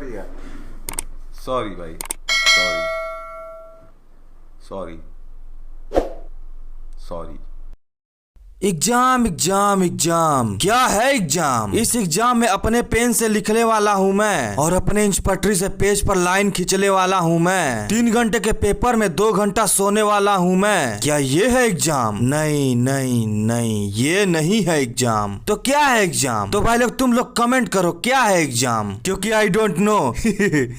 भैया, सॉरी भाई, sorry sorry sorry. Exam exam exam, क्या है एग्जाम? इस एग्जाम में अपने पेन से लिखने वाला हूँ मैं और अपने इंच पटरी से पेज पर लाइन खींचने वाला हूँ मैं। 3 घंटे के पेपर में 2 घंटा सोने वाला हूँ मैं। क्या ये है एग्जाम? नहीं नहीं नहीं, ये नहीं है एग्जाम। तो क्या है एग्जाम? तो भाई लोग तुम लोग कमेंट करो क्या है एग्जाम, क्योंकि आई डोंट नो।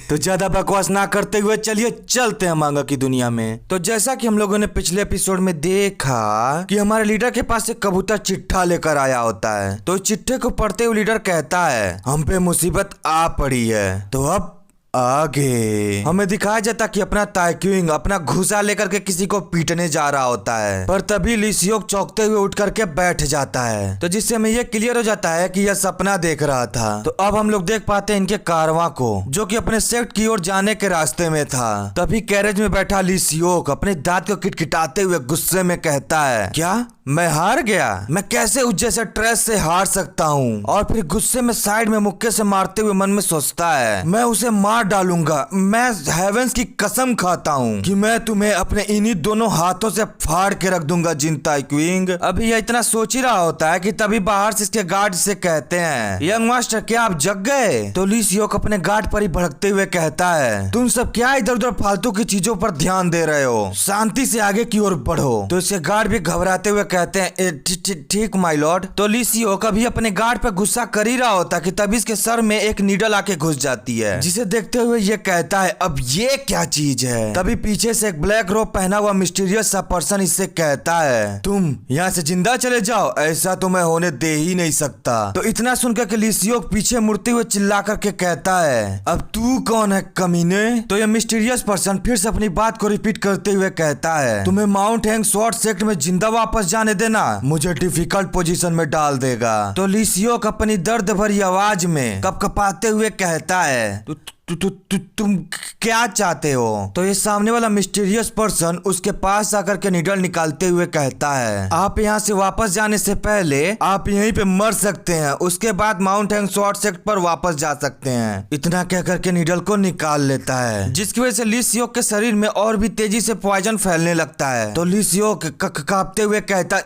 तो ज्यादा बकवास ना करते हुए चलिए चलते हैं मांगा की दुनिया में। तो जैसा कि हम लोगों ने पिछले एपिसोड में देखा कि हमारे लीडर के पास एक कबूतर चिट्ठा लेकर आया होता है। तो इस चिट्ठे को पढ़ते हुए लीडर कहता है हम पे मुसीबत आ पड़ी है। तो अब आगे हमें दिखाया जाता कि अपना ताइक्विंग अपना घुसा लेकर के किसी को पीटने जा रहा होता है, पर तभी लीसियोक चौंकते हुए उठ करके बैठ जाता है। तो जिससे हमें ये क्लियर हो जाता है कि यह सपना देख रहा था। तो अब हम लोग देख पाते हैं इनके कारवां को, जो कि अपने सेक्ट की ओर जाने के रास्ते में था। तभी कैरेज में बैठा लीसियोक अपने दांत को किटकिटाते हुए गुस्से में कहता है क्या मैं हार गया? मैं कैसे उस जैसे ट्रेस से हार सकता हूँ? और फिर गुस्से में साइड में मुक्के से मारते हुए मन में सोचता है मैं उसे मार डालूंगा। मैं हेवेंस की कसम खाता हूँ कि मैं तुम्हें अपने इन्हीं दोनों हाथों से फाड़ के रख दूंगा जिन ताइक्विंग। अभी यह इतना सोच ही रहा होता है कि तभी बाहर से इसके गार्ड से कहते हैं यंग मास्टर क्या आप जग गए? तो लीसियोक अपने गार्ड पर ही भड़कते हुए कहता है तुम सब क्या इधर उधर फालतू की चीजों पर ध्यान दे रहे हो, शांति से आगे की ओर बढ़ो। तो इसके गार्ड भी घबराते हुए कहते हैं ठीक माय लॉर्ड। तो लीसियोक अभी अपने गार्ड पर गुस्सा कर ही रहा होता कि तभी इसके सर में एक नीडल आके घुस जाती है, जिसे देखते हुए ये कहता है अब ये क्या चीज है। तभी पीछे से एक ब्लैक रोब पहना हुआ मिस्टीरियस सा पर्सन इससे कहता है तुम यहाँ से जिंदा चले जाओ, ऐसा तो मैं होने दे ही नहीं सकता। तो इतना सुनकर के लीसियोक पीछे मुड़ते हुए चिल्ला करके कहता है अब तू कौन है कमीने? तो ये मिस्टीरियस पर्सन फिर से अपनी बात को रिपीट करते हुए कहता है तुम्हें माउंट हैंग स्वॉर्ड सेक्ट में जिंदा वापस जाने देना मुझे डिफिकल्ट पोजीशन में डाल देगा। तो लीसियोक अपनी दर्द भरी आवाज में कपकपाते हुए कहता है तुम क्या चाहते हो? तो ये सामने वाला मिस्टीरियस पर्सन उसके पास आकर के निडल निकालते हुए कहता है आप यहाँ से वापस जाने से पहले आप यहीं पे मर सकते हैं, उसके बाद माउंट हैंग स्वॉर्ड सेक्ट पर वापस जा सकते हैं। इतना कह करके निडल को निकाल लेता है, जिसकी वजह से लीसियोक के शरीर में और भी तेजी से पॉइजन फैलने लगता है। तो लीसियोक कांपते हुए कहता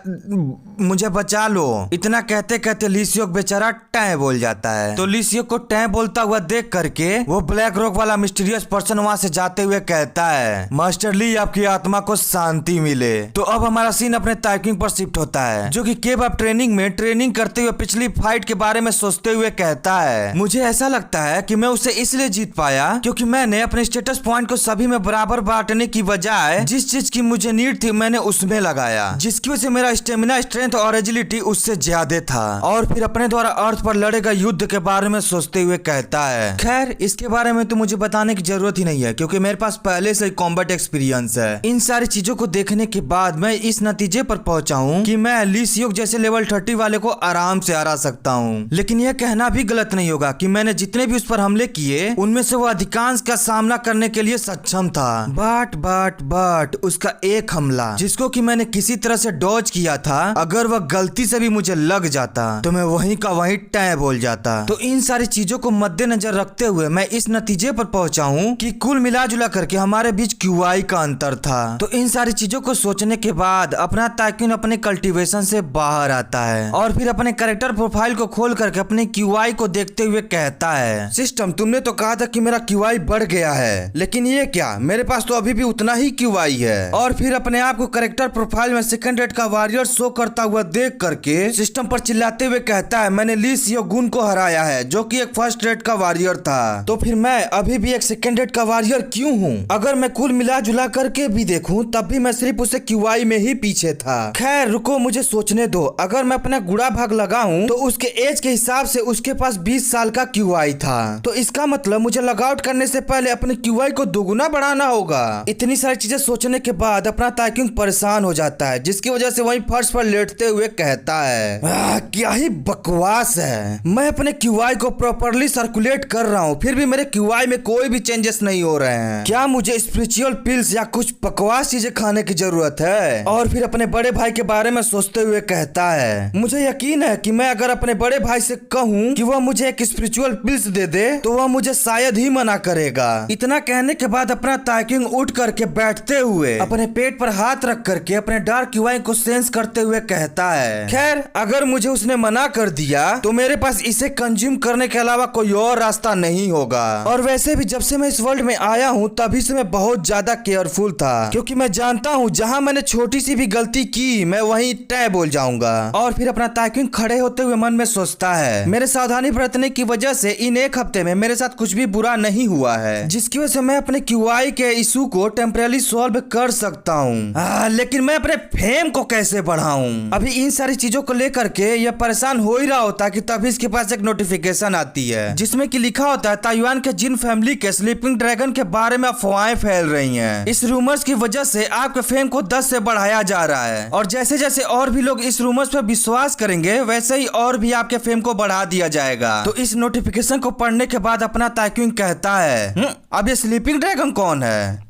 मुझे बचा लो। इतना कहते कहते लीसियोक बेचारा टैं बोल जाता है। तो लीसियोक को टैं बोलता हुआ देख करके वो ब्लैक रॉक वाला मिस्टीरियस पर्सन वहां से जाते हुए कहता है मास्टर ली आपकी आत्मा को शांति मिले। तो अब हमारा सीन अपने ताइक्विंग पर शिफ्ट होता है, जो कि केव ऑफ ट्रेनिंग में ट्रेनिंग करते हुए पिछली फाइट के बारे में सोचते हुए कहता है मुझे ऐसा लगता है कि मैं उसे इसलिए जीत पाया क्योंकि मैंने अपने स्टेटस पॉइंट को सभी में बराबर बांटने की बजाय जिस चीज की मुझे नीड थी मैंने उसमें लगाया, जिसकी वजह से मेरा स्टेमिना स्ट्रेंथ और एजिलिटी उससे ज्यादा था। और फिर अपने द्वारा अर्थ पर लड़ेगा युद्ध के बारे में सोचते हुए कहता है खैर इसके बारे में तो मुझे बताने की जरूरत ही नहीं है क्योंकि मेरे पास पहले से ही कॉम्बैट एक्सपीरियंस है। इन सारी चीजों को देखने के बाद मैं इस नतीजे पर पहुंचा हूं कि मैं लीसियोक जैसे लेवल 30 वाले को आराम से हरा सकता हूं। लेकिन यह कहना भी गलत नहीं होगा कि मैंने जितने भी उस पर हमले किए उनमें से वो अधिकांश का सामना करने के लिए सक्षम था। बट उसका एक हमला जिसको कि मैंने किसी तरह से डॉज किया था, अगर वह गलती से भी मुझे लग जाता तो मैं वहीं का वहीं टैं बोल जाता। तो इन सारी चीजों को मद्देनजर रखते हुए मैं इस नतीजे पर पहुंचा हूं कि कुल मिला जुला करके हमारे बीच क्यूआई का अंतर था। तो इन सारी चीजों को सोचने के बाद अपना ताइक्विन अपने कल्टीवेशन से बाहर आता है और फिर अपने कैरेक्टर प्रोफाइल को खोल करके अपने क्यूआई को देखते हुए कहता है सिस्टम तुमने तो कहा था कि मेरा क्यूआई बढ़ गया है, लेकिन ये क्या मेरे पास तो अभी भी उतना ही क्यूआई है। और फिर अपने आप को कैरेक्टर प्रोफाइल में सेकंड रेट का वॉरियर शो करता हुआ देख करके सिस्टम पर चिल्लाते हुए कहता है मैंने लीसियोक गुन को हराया है जो कि एक फर्स्ट रेट का वॉरियर था, तो फिर मैं अभी भी एक सेकंड रेट का वॉरियर क्यों हूँ? अगर मैं कुल मिला जुला करके भी देखूं तब भी मैं सिर्फ उसे क्यूआई में ही पीछे था। खैर रुको मुझे सोचने दो, अगर मैं अपना गुड़ा भाग लगाऊं तो उसके एज के हिसाब से उसके पास 20 साल का क्यूआई था, तो इसका मतलब मुझे लॉगआउट करने से पहले अपने क्यूआई को दोगुना बढ़ाना होगा। इतनी सारी चीजें सोचने के बाद अपना ताइक्विंग परेशान हो जाता है, जिसकी वजह से वहीं फर्श पर लेटते हुए कहता है क्या ही बकवास है, मैं अपने क्यूआई को प्रॉपरली सर्कुलेट कर रहा हूँ फिर भी मेरे मेरे क्यूआई में कोई भी चेंजेस नहीं हो रहे हैं। क्या मुझे स्पिरिचुअल पिल्स या कुछ बकवास चीजें खाने की जरूरत है? और फिर अपने बड़े भाई के बारे में सोचते हुए कहता है, मुझे यकीन है कि मैं अगर अपने बड़े भाई से कहूँ कि वह मुझे एक स्पिरिचुअल पिल्स दे दे तो वह मुझे शायद ही मना करेगा। इतना कहने के बाद अपना ताइक्यूंग उठ करके बैठते हुए अपने पेट पर हाथ रख करके अपने डार्क क्यूआई को सेंस करते हुए कहता है, खैर अगर मुझे उसने मना कर दिया तो मेरे पास इसे कंज्यूम करने के अलावा कोई और रास्ता नहीं होगा। और वैसे भी जब से मैं इस वर्ल्ड में आया हूँ तभी से मैं बहुत ज्यादा केयरफुल था, क्योंकि मैं जानता हूँ जहाँ मैंने छोटी सी भी गलती की मैं वहीं तय बोल जाऊंगा। और फिर अपना ताइक्यूंग खड़े होते हुए मन में सोचता है, मेरे सावधानी बरतने की वजह से इन एक हफ्ते में मेरे साथ कुछ भी बुरा नहीं हुआ है, जिसकी वजह से मैं अपने क्यूआई के इशू को टेम्परेली सॉल्व कर सकता हूँ। लेकिन मैं अपने फेम को कैसे बढ़ाऊं? अभी इन सारी चीजों को लेकर के यह परेशान हो ही रहा होता है कि तभी इसके पास एक नोटिफिकेशन आती है जिसमें कि लिखा होता है ताइवान के जिन फैमिली के स्लीपिंग ड्रैगन के बारे में अफवाहें फैल रही हैं। इस रूमर्स की वजह से आपके फेम को 10 से बढ़ाया जा रहा है, और जैसे जैसे और भी लोग इस रूमर्स पर विश्वास करेंगे वैसे ही और भी आपके फेम को बढ़ा दिया जाएगा। तो इस नोटिफिकेशन को पढ़ने के बाद अपना ताइक्यूंग कहता है, अब ये स्लीपिंग ड्रैगन कौन है?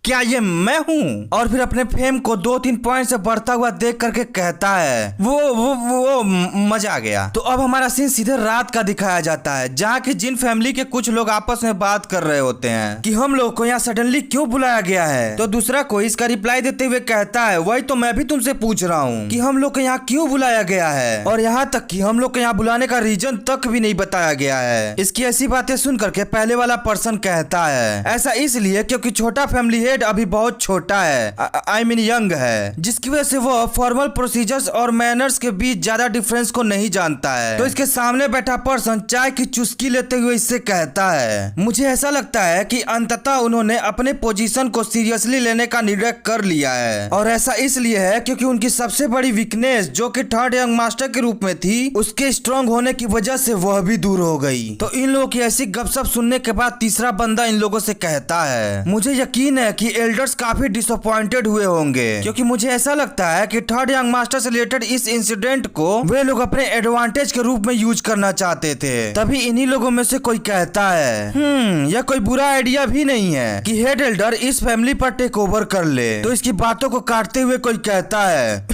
क्या ये मैं हूँ? और फिर अपने फेम को 2-3 पॉइंट से बढ़ता हुआ देख करके कहता है, वो मजा आ गया। तो अब हमारा सीन सीधे रात का दिखाया जाता है, जहाँ की जिन फैमिली के कुछ लोग आपस में बात कर रहे होते हैं कि हम लोग को यहाँ सडनली क्यों बुलाया गया है। तो दूसरा कोई इसका रिप्लाई देते हुए कहता है, वही तो मैं भी तुमसे पूछ रहा हूँ कि हम लोग को यहाँ क्यों बुलाया गया है, और यहाँ तक कि हम लोग को यहाँ बुलाने का रीजन तक भी नहीं बताया गया है। इसकी ऐसी बातें सुन करके पहले वाला पर्सन कहता है, ऐसा इसलिए क्योंकि छोटा फैमिली अभी बहुत छोटा है, आई मीन यंग है, जिसकी वजह से वो फॉर्मल प्रोसीजर्स और मैनर्स के बीच ज्यादा डिफरेंस को नहीं जानता है। तो इसके सामने बैठा पर्सन चाय की चुस्की लेते हुए इससे कहता है, मुझे ऐसा लगता है कि अंततः उन्होंने अपने पोजीशन को सीरियसली लेने का निर्णय कर लिया है, और ऐसा इसलिए है क्योंकि उनकी सबसे बड़ी वीकनेस जो कि थर्ड यंग मास्टर के रूप में थी उसके स्ट्रांग होने की वजह से वह भी दूर हो गई। तो इन लोगों की ऐसी गपशप सुनने के बाद तीसरा बंदा इन लोगों से कहता है, मुझे यकीन है कि एल्डर्स काफी डिसअपॉइंटेड हुए होंगे, क्योंकि मुझे ऐसा लगता है कि थर्ड यंग मास्टर से रिलेटेड इस इंसिडेंट को वे लोग अपने एडवांटेज के रूप में यूज करना चाहते थे। तभी इन्हीं लोगों में से कोई कहता है, यह कोई बुरा आइडिया भी नहीं है कि हेड एल्डर इस फैमिली पर टेक ओवर कर ले। तो इसकी बातों को काटते हुए कोई कहता है,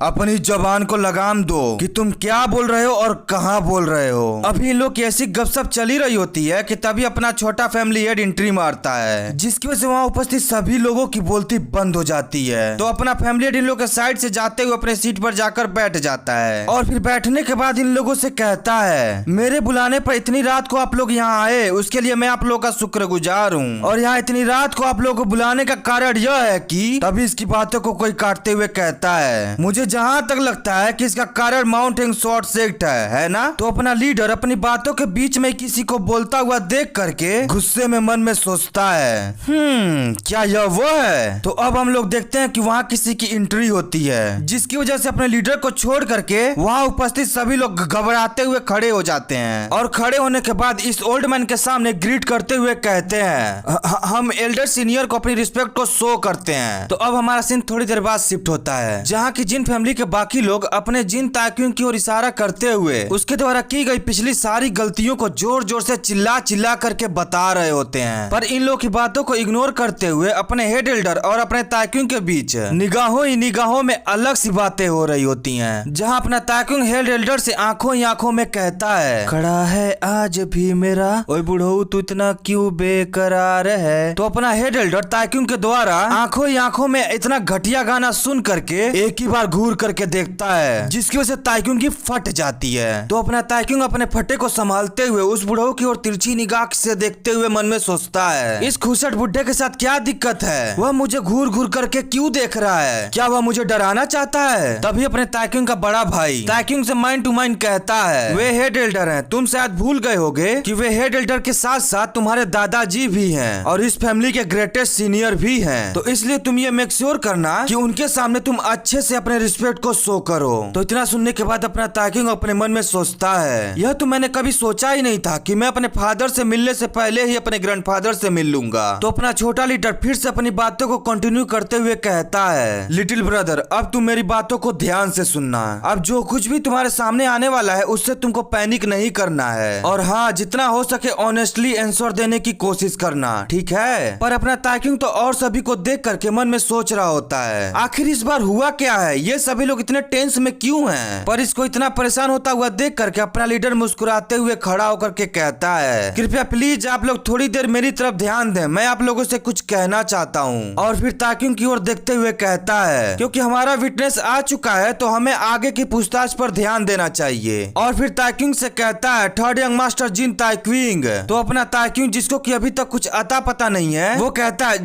अपनी जबान को लगाम दो कि तुम क्या बोल रहे हो और कहाँ बोल रहे हो। अभी इन लोग की ऐसी गपशप चली रही होती है कि तभी अपना छोटा फैमिली हेड एंट्री मारता है, जिसकी वजह से वहाँ उपस्थित सभी लोगों की बोलती बंद हो जाती है। तो अपना फैमिली इन लोगों के साइड से जाते हुए अपने सीट पर जाकर बैठ जाता है, और फिर बैठने के बाद इन लोगों से कहता है, मेरे बुलाने पर इतनी रात को आप लोग यहाँ आए उसके लिए मैं आप लोगों का शुक्रगुजार हूँ, और यहाँ इतनी रात को आप लोगों को बुलाने का कारण यह है कि। तभी इसकी बातों को कोई काटते हुए कहता है, मुझे जहाँ तक लगता है कि इसका कारण माउंटेन शॉर्ट सेक्ट है ना। तो अपना लीडर अपनी बातों के बीच में किसी को बोलता हुआ देख करके गुस्से में मन में सोचता है, क्या यह वो है? तो अब हम लोग देखते हैं कि वहाँ किसी की एंट्री होती है, जिसकी वजह से अपने लीडर को छोड़ करके वहाँ उपस्थित सभी लोग घबराते हुए खड़े हो जाते हैं, और खड़े होने के बाद इस ओल्ड मैन के सामने ग्रीट करते हुए कहते हैं, हम एल्डर सीनियर को अपनी रिस्पेक्ट को शो करते हैं। तो अब हमारा सीन थोड़ी देर बाद शिफ्ट होता है, जहाँ की जिन फैमिली के बाकी लोग अपने जिन ताइक्यूंग की ओर इशारा करते हुए उसके द्वारा की गई पिछली सारी गलतियों को जोर जोर से चिल्ला चिल्ला करके बता रहे होते हैं। पर इन लोग की बातों को इग्नोर करते हुए अपने हेड एल्डर और अपने ताइक्यूंग के बीच निगाहों ही निगाहों में अलग सी बातें हो रही होती हैं, जहां अपना ताइक्यूंग हेड एल्डर से आंखों ही आंखों में कहता है, खड़ा है आज भी मेरा, ओए बुढ़ऊ तू इतना क्यों बेकरार है। तो अपना हेड एल्डर ताइक्यूंग के द्वारा आंखों ही आंखों में इतना घटिया गाना सुन करके एक ही बार घूर करके देखता है, जिसकी वजह से ताइक्यूंग की फट जाती है। तो अपना ताइक्यूंग अपने फटे को संभालते हुए उस बुढ़ऊ की ओर तिरछी निगाह से देखते हुए मन में सोचता है, इस खुशट बुढ़े के साथ क्या दिक्कत है, वह मुझे घूर घूर करके क्यों देख रहा है, क्या वह मुझे डराना चाहता है। तभी अपने ताइक्यूंग का बड़ा भाई ताइक्यूंग से माइंड टू माइंड कहता है, वे हेड एल्डर हैं, तुम शायद भूल गए होगे कि वे हेड एल्डर के साथ साथ तुम्हारे दादाजी भी हैं और इस फैमिली के ग्रेटेस्ट सीनियर भी हैं, तो इसलिए तुम ये मेक श्योर करना कि उनके सामने तुम अच्छे से अपने रिस्पेक्ट को शो करो। तो इतना सुनने के बाद अपना ताइक्यूंग अपने मन में सोचता है, यह तो मैंने कभी सोचा ही नहीं था कि मैं अपने फादर से मिलने से पहले ही अपने ग्रैंडफादर से मिल लूंगा। तो अपना छोटा लीडर लीडर फिर से अपनी बातों को कंटिन्यू करते हुए कहता है, लिटिल ब्रदर अब तुम मेरी बातों को ध्यान से सुनना। अब जो कुछ भी तुम्हारे सामने आने वाला है उससे तुमको पैनिक नहीं करना है, और हाँ जितना हो सके ऑनेस्टली आंसर देने की कोशिश करना, ठीक है। पर अपना ताइक्यूंग तो और सभी को देख करके मन में सोच रहा होता है, आखिर इस बार हुआ क्या है, ये सभी लोग इतने टेंस में क्यों हैं। पर इसको इतना परेशान होता हुआ देख करके अपना लीडर मुस्कुराते हुए खड़ा होकर के कहता है, कृपया प्लीज आप लोग थोड़ी देर मेरी तरफ ध्यान दें, मैं आप लोगों से कुछ कहना चाहता हूँ। और फिर ताइक्यूंग की ओर देखते हुए कहता है, क्योंकि हमारा विटनेस आ चुका है तो हमें आगे की पूछताछ पर ध्यान देना चाहिए। और फिर ताइक्यूंग से कहता है, थर्ड यंग मास्टर जिन ताइक्विंग। तो अपना ताइक्यूंग जिसको कि अभी तक कुछ अता पता नहीं है वो कहता है,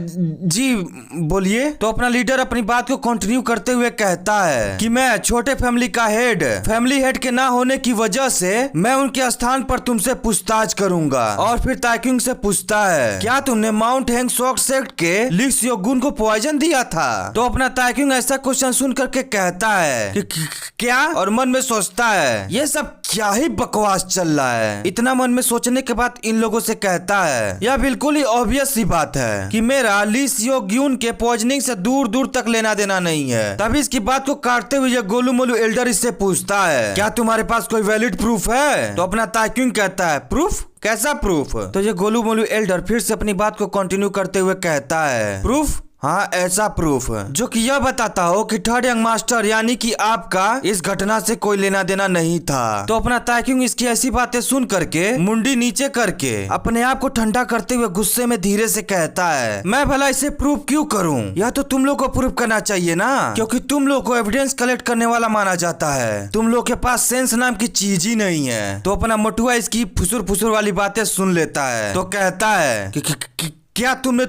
जी बोलिए। तो अपना लीडर अपनी बात को कंटिन्यू करते हुए कहता है कि मैं छोटे फैमिली का फैमिली हेड के ना होने की वजह से मैं उनके स्थान पर तुमसे पूछताछ करूंगा। और फिर ताइक्यूंग से पूछता है, क्या तुमने माउंट हैंग सॉक सेक्ट के ली सियोगुन को पॉइजन दिया था। तो अपना ताइक्यूंग ऐसा क्वेश्चन सुन करके कहता है कि क्या, और मन में सोचता है ये सब क्या ही बकवास चल रहा है। इतना मन में सोचने के बाद इन लोगों से कहता है, यह बिल्कुल ही ऑब्वियस सी बात है कि मेरा ली सियोगुन के पॉइजनिंग से दूर दूर तक लेना देना नहीं है। तभी इसकी बात को काटते हुए ये गोलू मोलू एल्डर इससे पूछता है, क्या तुम्हारे पास कोई वैलिड प्रूफ है। तो अपना ताइक्यूंग कहता है, प्रूफ, कैसा प्रूफ। तो ये गोलू मोलू एल्डर फिर से अपनी बात को कंटिन्यू करते हुए कहता है, प्रूफ, हाँ ऐसा प्रूफ जो कि यह बताता हो कि थर्ड यंग मास्टर यानी कि आपका इस घटना से कोई लेना देना नहीं था। तो अपना ताइक्यूंग इसकी ऐसी बातें सुन करके मुंडी नीचे करके अपने आप को ठंडा करते हुए गुस्से में धीरे से कहता है, मैं भला इसे प्रूफ क्यों करूं, यह तो तुम लोग को प्रूफ करना चाहिए ना, क्योंकि तुम लोग को एविडेंस कलेक्ट करने वाला माना जाता है, तुम लोग के पास सेंस नाम की चीज ही नहीं है। तो अपना मोटुआ इसकी फुसुर फुसुर वाली बातें सुन लेता है तो कहता है कि क्या तुमने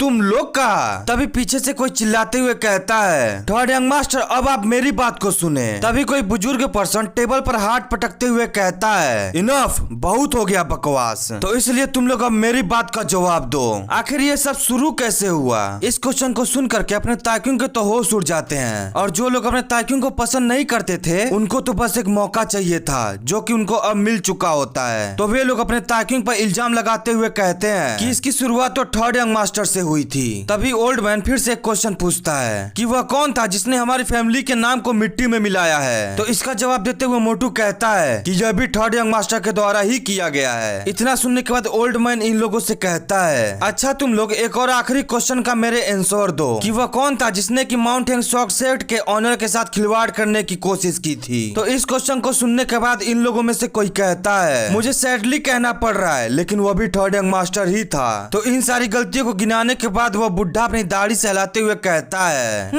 तुम लोग कहा। तभी पीछे से कोई चिल्लाते हुए कहता है, थर्ड यंग मास्टर अब आप मेरी बात को सुने। तभी कोई बुजुर्ग पर्सन टेबल पर हाथ पटकते हुए कहता है, इनफ, बहुत हो गया बकवास, तो इसलिए तुम लोग अब मेरी बात का जवाब दो, आखिर ये सब शुरू कैसे हुआ। इस क्वेश्चन को सुन करके अपने ताइक्यूंग के तो होश उड़ जाते हैं, और जो लोग अपने ताइक्यूंग को पसंद नहीं करते थे उनको तो बस एक मौका चाहिए था जो कि उनको अब मिल चुका होता है। तो वे लोग अपने ताइक्यूंग पर इल्जाम लगाते हुए कहते हैं कि इसकी शुरुआत तो थर्ड यंग मास्टर से हुई थी। तभी ओल्ड मैन फिर से एक क्वेश्चन पूछता है कि वह कौन था जिसने हमारी फैमिली के नाम को मिट्टी में मिलाया है। तो इसका जवाब देते हुए मोटू कहता है कि यह भी थर्ड यंग मास्टर के द्वारा ही किया गया है। इतना सुनने के बाद ओल्ड मैन इन लोगों से कहता है, अच्छा तुम लोग एक और आखिरी क्वेश्चन का मेरे आंसर दो कि वह कौन था जिसने की माउंट हैंग सॉक सेक्ट के ऑनर के साथ खिलवाड़ करने की कोशिश की थी। तो इस क्वेश्चन को सुनने के बाद इन लोगों में से कोई कहता है, मुझे सैडली कहना पड़ रहा है लेकिन वह भी थर्ड यंग मास्टर ही था। तो इन सारी गलतियों को गिनाने के बाद वह बुढ़ा अपनी दाढ़ी सहलाते हुए कहता है,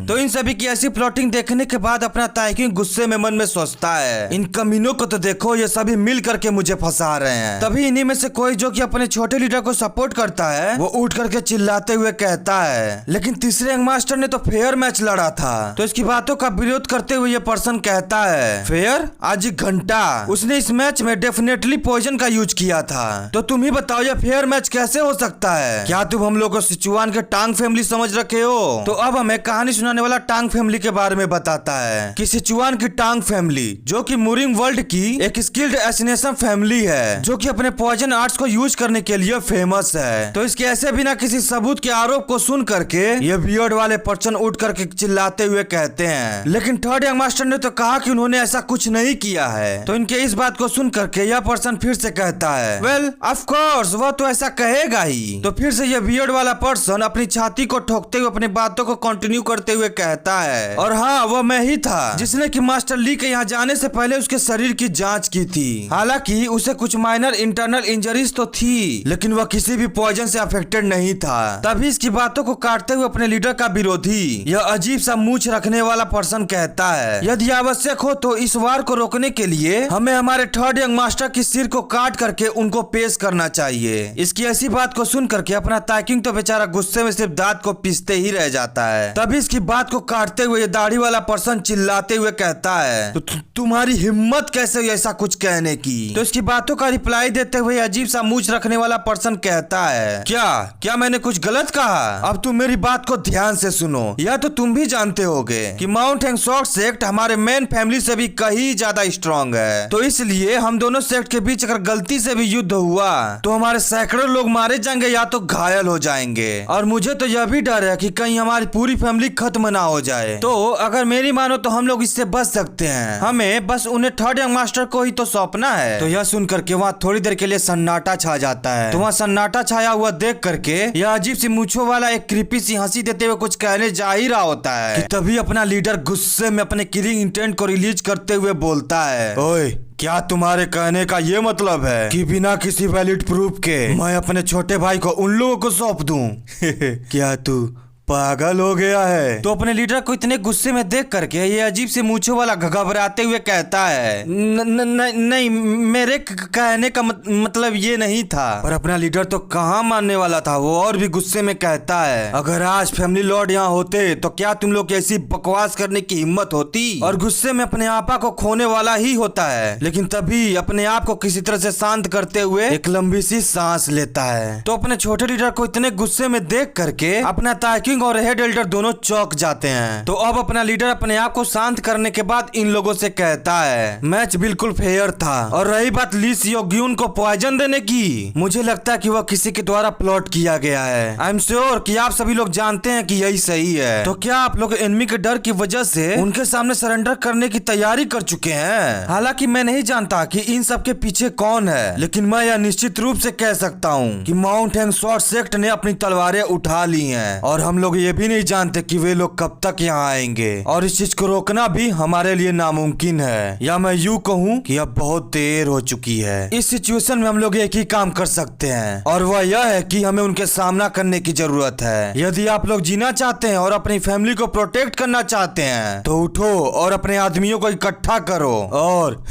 तो इन सभी की ऐसी प्लॉटिंग देखने के बाद अपना ताइक्यूंग गुस्से में मन में सोचता है, इन कमीनों को तो देखो, ये सभी मिल करके मुझे फंसा रहे हैं। तभी इन्हीं में से कोई जो कि अपने छोटे लीडर को सपोर्ट करता है वो उठ करके चिल्लाते हुए कहता है, लेकिन तीसरे यंग मास्टर ने तो फेयर मैच लड़ा था। तो इसकी बातों का विरोध करते हुए ये पर्सन कहता है, फेयर, आज एक घंटा उसने इस मैच में डेफिनेटली पॉइजन का यूज किया था। तो तुम ही बताओ ये फेयर मैच कैसे हो सकता है। क्या तुम हम लोग को सिचुआन के टांग फैमिली समझ रखे हो। तो अब हमें कहानी सुनाने वाला टांग फैमिली के बारे में बताता है कि सिचुआन की टांग फैमिली जो कि मूरिंग वर्ल्ड की एक स्किल्ड एसिनेशन फैमिली है जो कि अपने पॉइजन आर्ट्स को यूज करने के लिए फेमस है। तो इसके ऐसे बिना किसी सबूत के आरोप को सुन करके ये बियर्ड वाले पर्सन उठ करके चिल्लाते हुए कहते हैं, लेकिन थर्ड यंग मास्टर ने तो कहा कि उन्होंने ऐसा कुछ नहीं किया है। तो इनके इस बात को सुन करके यह पर्सन फिर से कहता है, वेल ऑफ कोर्स वह तो ऐसा कहेगा ही। तो फिर से यह बियर्ड वाला पर्सन अपनी छाती को ठोकते हुए अपनी बातों को कंटिन्यू करते हुए कहता है, और हाँ वह मैं ही था जिसने कि मास्टर ली के यहाँ जाने से पहले उसके शरीर की जांच की थी। हालांकि उसे कुछ माइनर इंटरनल इंजरीज तो थी लेकिन वह किसी भी पॉइजन से अफेक्टेड नहीं था। तभी इसकी बातों को काटते हुए अपने लीडर का विरोधी यह अजीब सा मूंछ रखने वाला पर्सन कहता है, यदि आवश्यक हो तो इस वार को रोकने के लिए हमें हमारे थर्ड यंग मास्टर की सिर को काट करके उनको पेश करना चाहिए। इसकी ऐसी बात को सुन करके अपना ताइक्यूंग तो बेचारा गुस्से में सिर्फ दांत को पीसते ही रह जाता है। तभी इसकी बात को काटते हुए ये दाढ़ी वाला पर्सन चिल्लाते हुए कहता है, तो तुम्हारी हिम्मत कैसे हुई ऐसा कुछ कहने की। तो इसकी बातों का रिप्लाई देते हुए अजीब सा मूंछ रखने वाला पर्सन कहता है, क्या मैंने कुछ गलत कहा। अब तुम मेरी बात को ध्यान से सुनो, यह तो तुम भी जानते होगे कि माउंट हैंग सॉक सेक्ट हमारे मेन फैमिली से भी कहीं ज्यादा स्ट्रॉन्ग है। तो इसलिए हम दोनों सेक्ट के बीच अगर गलती से भी युद्ध हुआ तो हमारे सैकड़ों लोग मारे जाएंगे या तो घायल हो जाएंगे। और मुझे तो यह भी डर है कि कहीं हमारी पूरी फैमिली खत्म ना हो जाए। तो अगर मेरी मानो तो हम लोग इससे बच सकते हैं, हमें बस उन्हें थर्ड यंग मास्टर को ही तो सौंपना है। तो यह सुन करके वहाँ थोड़ी देर के लिए सन्नाटा छा जाता है। तो वहाँ सन्नाटा छाया हुआ देख करके यह अजीब सी मूंछों वाला एक क्रीपी सी हंसी देते हुए कुछ कहने जा ही रहा होता है कि तभी अपना लीडर गुस्से में अपने किलिंग इंटेंट को रिलीज करते हुए बोलता है, ओए क्या तुम्हारे कहने का ये मतलब है कि बिना किसी वैलिड प्रूफ के मैं अपने छोटे भाई को उन लोगों को सौंप दूं? क्या तू पागल हो गया है? तो अपने लीडर को इतने गुस्से में देख करके ये अजीब से मूंछों वाला घबराते हुए कहता है, नहीं मेरे कहने का मतलब ये नहीं था। पर अपना लीडर तो कहाँ मानने वाला था, वो और भी गुस्से में कहता है, अगर आज फैमिली लॉर्ड यहाँ होते तो क्या तुम लोग ऐसी बकवास करने की हिम्मत होती? और गुस्से में अपने आपा को खोने वाला ही होता है, लेकिन तभी अपने आप को किसी तरह से शांत करते हुए एक लंबी सी सांस लेता है। तो अपने छोटे लीडर को इतने गुस्से में देख करके अपना ताकिंग और हेड एल्डर दोनों चौंक जाते हैं। तो अब अपना लीडर अपने आप को शांत करने के बाद इन लोगों से कहता है, मैच बिल्कुल फेयर था। और रही बात ली सियोग्यून को पॉइजन देने की, मुझे लगता है कि वह किसी के द्वारा प्लॉट किया गया है। आई एम श्योर कि आप सभी लोग जानते हैं कि यही सही है। तो क्या आप लोग एनिमी के डर की वजह से उनके सामने सरेंडर करने की तैयारी कर चुके हैं? हालांकि मैं नहीं जानता कि इन सब के पीछे कौन है, लेकिन मैं यह निश्चित रूप से कह सकता हूँ कि माउंट हैंगसवर्थ सेक्ट ने अपनी तलवारें उठा ली हैं और हम लोग ये भी नहीं जानते कि वे लोग कब तक यहाँ आएंगे। और इस चीज को रोकना भी हमारे लिए नामुमकिन है, या मैं यूँ कहूँ कि अब बहुत देर हो चुकी है। इस सिचुएशन में हम लोग एक ही काम कर सकते हैं, और वह यह है कि हमें उनके सामना करने की जरूरत है। यदि आप लोग जीना चाहते हैं और अपनी फैमिली को प्रोटेक्ट करना चाहते हैं तो उठो और अपने आदमियों को इकट्ठा करो और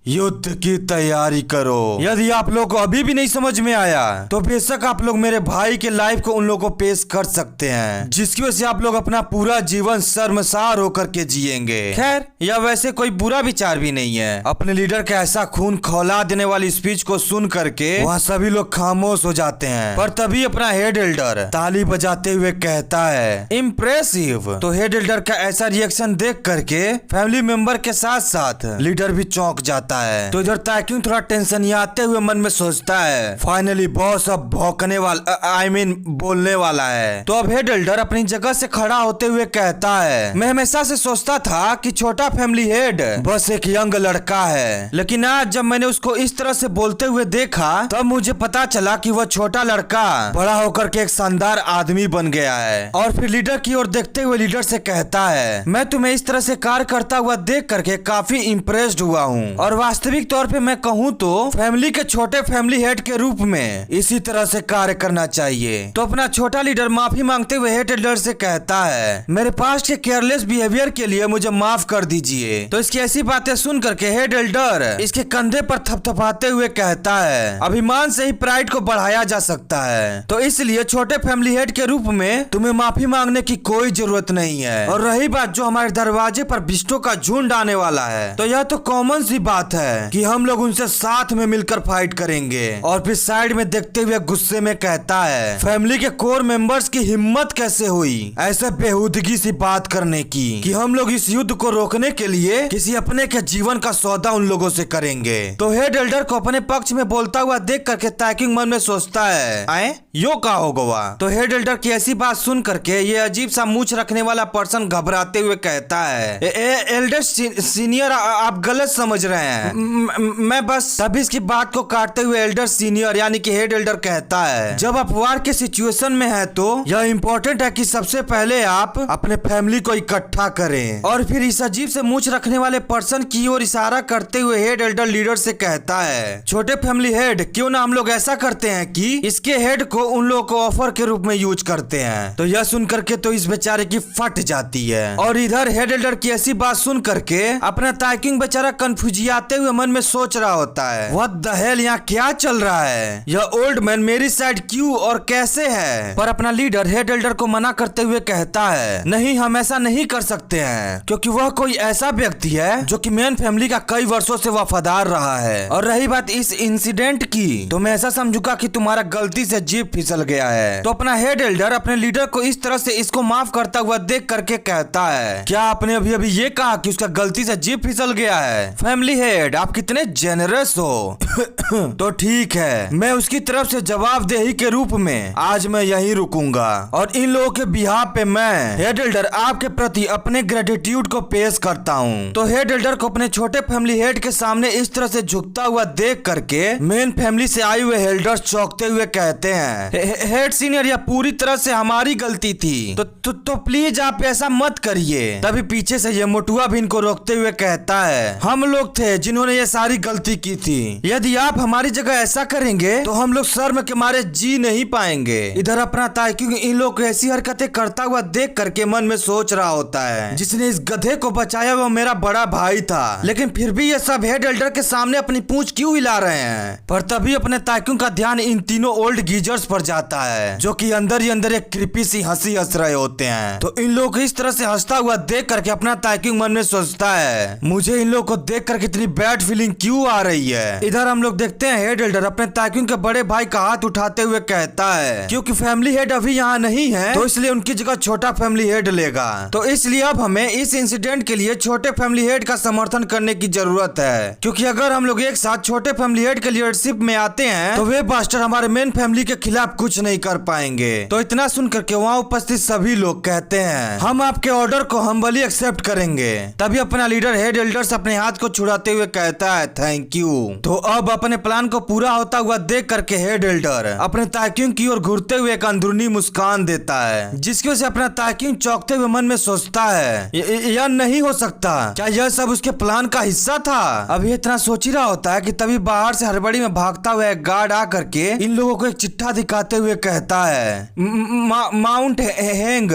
युद्ध की तैयारी करो। यदि आप लोग को अभी भी नहीं समझ में आया तो बेशक आप लोग मेरे भाई के लाइफ को उन लोगों को पेश कर सकते हैं, जिसकी वजह से आप लोग अपना पूरा जीवन शर्मसार होकर के जिएंगे। खैर यह वैसे कोई बुरा विचार भी नहीं है। अपने लीडर के ऐसा खून खौला देने वाली स्पीच को सुन करके वहाँ सभी लोग खामोश हो जाते हैं। पर तभी अपना हेड एल्डर ताली बजाते हुए कहता है, इम्प्रेसिव। तो हेड एल्डर का ऐसा रिएक्शन देख करके फैमिली मेंबर के साथ साथ लीडर भी चौंक जाता है। तो इधर ताकिंग थोड़ा टेंशन आते हुए मन में सोचता है, फाइनली बॉस अब भौंकने वाला बोलने वाला है। तो अब हेड एल्डर अपनी जगह से खड़ा होते हुए कहता है, मैं हमेशा से सोचता था कि छोटा फैमिली हेड बस एक यंग लड़का है, लेकिन आज जब मैंने उसको इस तरह से बोलते हुए देखा तब मुझे पता चला कि वह छोटा लड़का बड़ा होकर के एक शानदार आदमी बन गया है। और फिर लीडर की ओर देखते हुए लीडर से कहता है, मैं तुम्हें इस तरह से कार्य करता हुआ देख करके काफी इम्प्रेस्ड हुआ हूँ, और वास्तविक तौर पे मैं कहूँ तो फैमिली के छोटे फैमिली हेड के रूप में इसी तरह से कार्य करना चाहिए। तो अपना छोटा लीडर माफी मांगते हुए हेड एल्डर से कहता है, मेरे पास्ट के केयरलेस बिहेवियर के लिए मुझे माफ कर दीजिए। तो इसकी ऐसी बातें सुन करके हेड एल्डर इसके कंधे पर थपथपाते हुए कहता है, अभिमान से ही प्राइड को बढ़ाया जा सकता है, तो इसलिए छोटे फैमिली हेड के रूप में तुम्हें माफी मांगने की कोई जरूरत नहीं है। और रही बात जो हमारे दरवाजे पर बिस्टों का झुंड आने वाला है, तो यह तो कॉमन सी बात है कि हम लोग उनसे साथ में मिलकर फाइट करेंगे। और फिर साइड में देखते हुए गुस्से में कहता है, फैमिली के कोर मेंबर्स की हिम्मत कैसे हुई ऐसे बेहूदगी सी बात करने की कि हम लोग इस युद्ध को रोकने के लिए किसी अपने के जीवन का सौदा उन लोगों से करेंगे। तो हेड एल्डर को अपने पक्ष में बोलता हुआ देख करके ताकिंग मन में सोचता है, आए यो का हो गवा। तो हेड एल्डर की ऐसी बात सुन करके ये अजीब सा मूंछ रखने वाला पर्सन घबराते हुए कहता है, एल्डर सीनियर आप गलत समझ रहे हैं, मैं बस तभी इसकी बात को काटते हुए एल्डर सीनियर यानी कि हेड एल्डर कहता है, जब आप वार के सिचुएशन में है तो यह इम्पोर्टेंट है कि सबसे पहले आप अपने फैमिली को इकट्ठा करें। और फिर इस अजीब से मूंछ रखने वाले पर्सन की ओर इशारा करते हुए हेड एल्डर लीडर से कहता है, छोटे फैमिली हेड क्यों ना हम लोग ऐसा करते हैं कि इसके हेड को उन लोगों को ऑफर के रूप में यूज करते हैं। तो यह सुन करके तो इस बेचारे की फट जाती है। और इधर हेड एल्डर की ऐसी बात सुन करके अपना ताकिंग बेचारा कंफ्यूजियाते हुए मन में सोच रहा होता है, व्हाट द हेल यहाँ क्या चल रहा है, यह ओल्ड मैन मेरी साइड क्यों और कैसे है। पर अपना लीडर हेड एल्डर को मना करते हुए कहता है, नहीं हम ऐसा नहीं कर सकते हैं, क्योंकि वह कोई ऐसा व्यक्ति है जो कि मेन फैमिली का कई वर्षों से वफादार रहा है। और रही बात इस इंसिडेंट की, तो मैं ऐसा समझूंगा कि तुम्हारा गलती से जीप फिसल गया है। तो अपना हेड एल्डर अपने लीडर को इस तरह से इसको माफ करता हुआ देख करके कहता है, क्या आपने अभी अभी ये कहा कि उसका गलती से जीप फिसल गया है? फैमिली हेड हेड, आप कितने जेनरस हो। तो ठीक है, मैं उसकी तरफ से जवाबदेही के रूप में आज मैं यहीं रुकूंगा और इन लोगों के बिहाफ पे मैं हेड एल्डर आपके प्रति अपने ग्रेटिट्यूड को पेश करता हूँ। तो हेड एल्डर को अपने छोटे फैमिली हेड के सामने इस तरह से झुकता हुआ देख करके मेन फैमिली से आए हुए एल्डर्स चौंकते हुए कहते हैं, हेड सीनियर, यह पूरी तरह से हमारी गलती थी, तो प्लीज आप ऐसा मत करिए। तभी पीछे से ये मोटुआ भी इनको रोकते हुए कहता है, हम लोग थे जिन्होंने ये सारी गलती की थी। यदि आप हमारी जगह ऐसा करेंगे तो हम लोग शर्म के मारे जी नहीं पाएंगे। इधर अपना ताइक्यूंग इन लोग को ऐसी हरकतें करता हुआ देख करके मन में सोच रहा होता है, जिसने इस गधे को बचाया वो मेरा बड़ा भाई था, लेकिन फिर भी ये सब हेड एल्डर के सामने अपनी पूंछ क्यों हिला रहे हैं। पर तभी अपने ताइक्यूंग का ध्यान इन तीनों ओल्ड गीजर्स पर जाता है, जो कि अंदर ही अंदर एक क्रीपी सी हंसी हंस रहे होते हैं। तो इन लोगों को इस तरह से हंसता हुआ देख करके अपना ताइक्यूंग मन में सोचता है, मुझे इन लोगों को देख कर कितनी बैड फीलिंग क्यों आ रही है। इधर हम लोग देखते हैं हेड एल्डर अपने ताइक्यूंग के बड़े भाई का हाथ उठाते हुए कहता है, क्योंकि फैमिली हेड अभी यहाँ नहीं है तो इसलिए उनकी जगह छोटा फैमिली हेड लेगा। तो इसलिए अब हमें इस इंसिडेंट के लिए छोटे फैमिली हेड का समर्थन करने की जरूरत है, क्योंकि अगर हम लोग एक साथ छोटे फैमिली हेड के लीडरशिप में आते हैं तो वे बास्टर हमारे मेन फैमिली के खिलाफ कुछ नहीं कर पाएंगे। तो इतना सुन करके वहाँ उपस्थित सभी लोग कहते हैं, हम आपके ऑर्डर को हम्बली एक्सेप्ट करेंगे। तभी अपना लीडर हेड एल्डर्स अपने हाथ को छुड़ाते हुए कहता है, थैंक यू। तो अब अपने प्लान को पूरा होता हुआ देख करके हेड एल्डर अपने ताइक्यूंग की ओर घूरते हुए एक अंदरूनी मुस्कान देता है, जिसकी वजह से अपना ताइक्यूंग चौंकते हुए मन में सोचता है, यह नहीं हो सकता, क्या यह सब उसके प्लान का हिस्सा था। अभी इतना सोच ही रहा होता है कि तभी बाहर से हड़बड़ी में भागता हुआ एक गार्ड आ करके इन लोगों को एक चिट्ठा दिखाते हुए कहता है, माउंट हैंग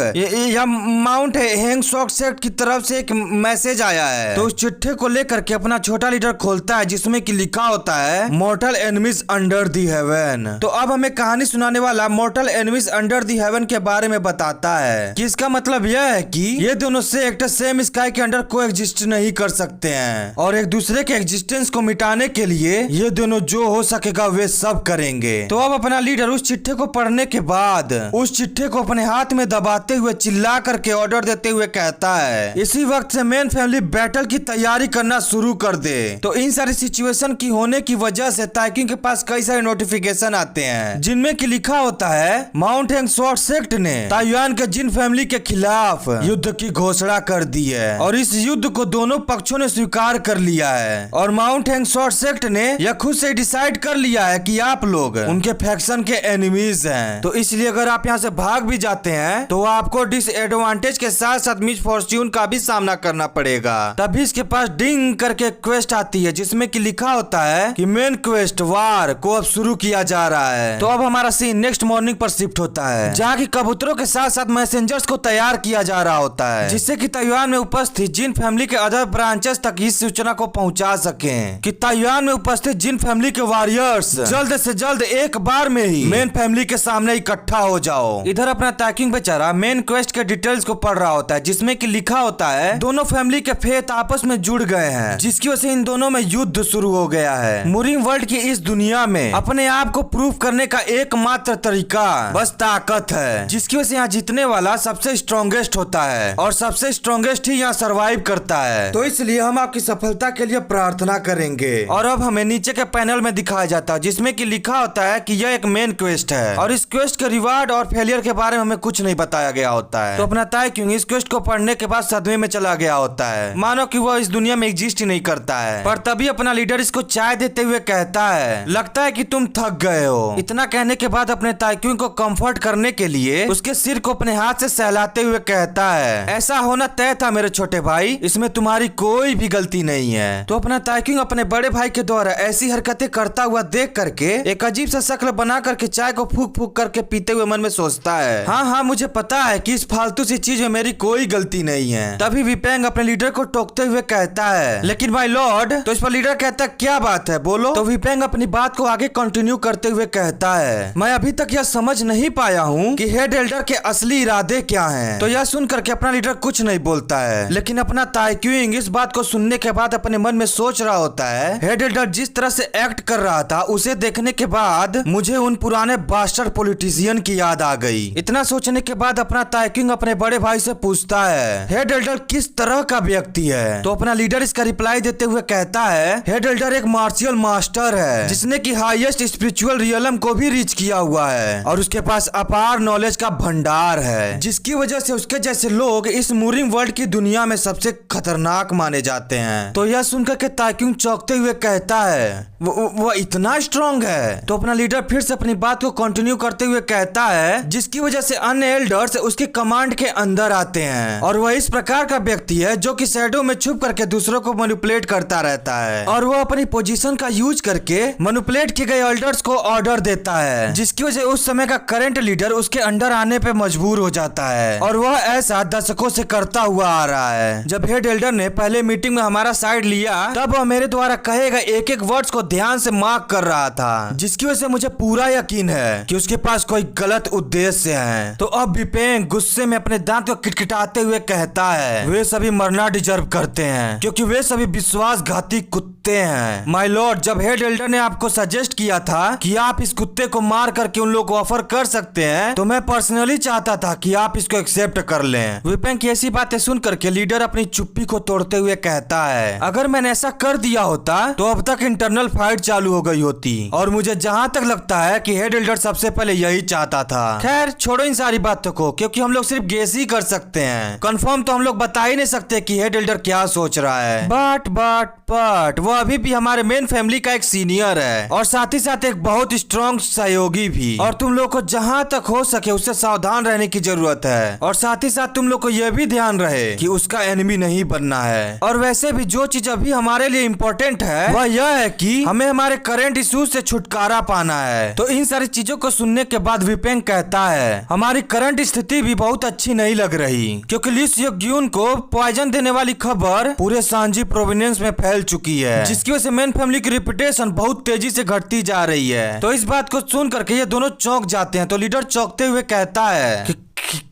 या माउंट हैंग शॉक सेक्ट की तरफ से एक मैसेज आया है। तो उस चिट्ठे को लेकर के अपना छोटा लीडर खोलता है, जिसमें कि लिखा होता है, mortal enemies under the heaven. तो अब हमें कहानी सुनाने वाला mortal enemies under the heaven के बारे में बताता है कि इसका मतलब यह है कि ये दोनों से एक्टर सेम स्काई के अंडर को एग्जिस्ट नहीं कर सकते हैं और एक दूसरे के एग्जिस्टेंस को मिटाने के लिए ये दोनों जो हो सकेगा वे सब करेंगे। तो अब अपना लीडर उस चिट्ठे को पढ़ने के बाद उस चिट्ठे को अपने हाथ में दबाते हुए चिल्ला करके ऑर्डर देते हुए कहता है, इसी वक्त से मेन फैमिली बैटल की तैयारी करना शुरू कर दे। तो इन सारी सिचुएशन की होने की वजह से ताइक्यूंग के पास कई सारे नोटिफिकेशन आते हैं, जिनमें की लिखा होता है, माउंट हैंग शॉर्ट सेक्ट ने ताइवान के जिन फैमिली के खिलाफ युद्ध की घोषणा कर दी है और इस युद्ध को दोनों पक्षों ने स्वीकार कर लिया है और माउंट हैंग शॉर्ट सेक्ट ने यह खुद से डिसाइड कर लिया है कि आप लोग उनके फैक्शन के एनिमीज हैं। तो इसलिए अगर आप यहाँ से भाग भी जाते हैं तो आपको डिसएडवांटेज के साथ साथ मिसफॉर्च्यून का भी सामना करना पड़ेगा। तभी इसके पास डिंग करके क्वेस्ट आती है, जिसमें कि लिखा होता है कि मेन क्वेस्ट वार को अब शुरू किया जा रहा है। तो अब हमारा सीन नेक्स्ट मॉर्निंग पर शिफ्ट होता है, जहाँ की कबूतरों के साथ साथ मैसेंजर्स को तैयार किया जा रहा होता है, जिससे कि ताइवान में उपस्थित जिन फैमिली के अदर ब्रांचेस तक इस सूचना को पहुंचा सके कि ताइवान में उपस्थित जिन फैमिली के वॉरियर्स जल्द से जल्द एक बार में ही मेन फैमिली के सामने इकट्ठा हो जाओ। इधर अपना ताइक्यूंग बेचारा मेन क्वेस्ट के डिटेल्स को पढ़ रहा होता है, जिसमें कि लिखा होता है, दोनों फैमिली के फेथ आपस में जुड़ गए हैं, जिसकी वजह से इन दोनों में युद्ध शुरू हो गया है। मुरीम वर्ल्ड की इस दुनिया में अपने आप को प्रूव करने का एकमात्र तरीका बस ताकत है, जिसकी वजह से यहाँ जीतने वाला सबसे स्ट्रॉन्गेस्ट होता है और सबसे स्ट्रॉन्गेस्ट ही यहाँ सर्वाइव करता है। तो इसलिए हम आपकी सफलता के लिए प्रार्थना करेंगे। और अब हमें नीचे के पैनल में दिखाया जाता है, जिसमें कि लिखा होता है कि यह एक मेन क्वेस्ट है और इस क्वेस्ट के रिवार्ड और फेलियर के बारे में हमें कुछ नहीं बताया गया होता है। तो अपना ताइक्यूंग इस क्वेस्ट को पढ़ने के बाद सदमे में चला गया होता है, मानो कि वह इस दुनिया में एग्जिस्ट ही नहीं करता है। पर तभी अपना लीडर इसको चाय देते हुए कहता है, लगता है कि तुम थक गए हो। इतना कहने के बाद अपने ताइक्यूंग को कंफर्ट करने के लिए उसके सिर को अपने हाथ से सहलाते हुए कहता है, ऐसा होना तय था मेरे छोटे भाई, इसमें तुम्हारी कोई भी गलती नहीं है। तो अपना ताइक्यूंग अपने बड़े भाई के द्वारा ऐसी हरकतें करता हुआ देख करके एक अजीब सा शक्ल बना करके चाय को फूक फूक करके पीते हुए मन में सोचता है, हाँ मुझे पता है कि इस फालतू सी चीज में मेरी कोई गलती नहीं है। तभी विपेंग अपने लीडर को टोकते हुए कहता है, लेकिन भाई लॉर्ड। तो इस पर लीडर कहता है, क्या बात है बोलो। तो विपेंग अपनी बात को आगे कंटिन्यू करते हुए कहता है, मैं अभी तक यह समझ नहीं पाया हूँ कि हेड एल्डर के असली इरादे क्या हैं। तो यह सुन करके अपना लीडर कुछ नहीं बोलता है, लेकिन अपना ताइक्यूंग इस बात को सुनने के बाद अपने मन में सोच रहा होता है, हेड एल्डर जिस तरह से एक्ट कर रहा था उसे देखने के बाद मुझे उन पुराने बास्टर पॉलिटिशियन की याद आ गई। इतना सोचने के बाद अपना ताइक्यूंग अपने बड़े भाई से पूछता है, हेड एल्डर किस तरह का व्यक्ति है। तो अपना लीडर इसका रिप्लाई देते हुए कहता है हेड एल्डर एक मार्शियल मास्टर है जिसने की हाईएस्ट स्पिरिचुअल रियलम को भी रीच किया हुआ है और उसके पास अपार नॉलेज का भंडार है, जिसकी वजह से उसके जैसे लोग इस मूरिंग वर्ल्ड की दुनिया में सबसे खतरनाक माने जाते हैं। तो यह सुनकर के ताक्युंग चौंकते हुए कहता है वो इतना स्ट्रांग है। तो अपना लीडर फिर से अपनी बात को कंटिन्यू करते हुए कहता है जिसकी वजह से अन्य एल्डर्स उसकी कमांड के अंदर आते हैं और वह इस प्रकार का व्यक्ति है जो कि शैडो में छुप करके दूसरों को मैनिपुलेट करता रहता है और वो अपनी पोजीशन का यूज करके मैनिपुलेट किए गए एल्डर्स को ऑर्डर देता है, जिसकी वजह उस समय का करंट लीडर उसके अंडर आने पे मजबूर हो जाता है और वह ऐसा दशकों से करता हुआ आ रहा है। जब हेड एल्डर ने पहले मीटिंग में हमारा साइड लिया तब वह मेरे द्वारा कहे गए एक एक वर्ड्स को ध्यान से मार्क कर रहा था, जिसकी वजह से मुझे पूरा यकीन है कि उसके पास कोई गलत उद्देश्य है। तो अब विपेंग गुस्से में अपने दांत को किटकिटाते हुए कहता है वे सभी मरना डिजर्व करते हैं क्योंकि वे सभी विश्वासघाती कुत्ते हैं। माय लॉर्ड, जब हेड एल्डर ने आपको सजेस्ट किया था कि आप इस कुत्ते को मार करके उन लोगों को ऑफर कर सकते हैं तो मैं पर्सनली चाहता था कि आप इसको एक्सेप्ट कर लें। विपेंग की ऐसी बातें सुन करके लीडर अपनी चुप्पी को तोड़ते हुए कहता है अगर मैंने ऐसा कर दिया होता तो अब तक इंटरनल फाइट चालू हो गई होती और मुझे जहाँ तक लगता है कि हेड एल्डर सबसे पहले यही चाहता था। खैर छोड़ो इन सारी बातों को क्योंकि हम लोग सिर्फ गेस ही कर सकते हैं, कंफर्म तो हम लोग बता ही नहीं सकते कि हेड एल्डर क्या सोच रहा है। बट वो अभी भी हमारे मेन फैमिली का एक सीनियर है और साथ ही साथ एक बहुत स्ट्रॉन्ग सहयोगी भी, और तुम लोग को जहाँ तक हो सके उससे सावधान रहने की जरूरत है और साथ ही साथ तुम लोग को यह भी ध्यान रहे कि उसका एनिमी नहीं बनना है। और वैसे भी जो चीज अभी हमारे लिए इम्पोर्टेंट है वह यह है कि हमें हमारे करंट इश्यूज से छुटकारा पाना है। तो इन सारी चीजों को सुनने के बाद विपेंग कहता है हमारी करंट स्थिति भी बहुत अच्छी नहीं लग रही क्योंकि ली सियोग्यून को पॉइजन देने वाली खबर पूरे सांजी प्रोविंस में फैल चुकी है, जिसकी वजह से मेन फैमिली की रेपुटेशन बहुत तेजी से घटती जा रही है। तो इस बात को सुन करके ये दोनों चौंक जाते हैं। तो लीडर चौंकते हुए कहता है कि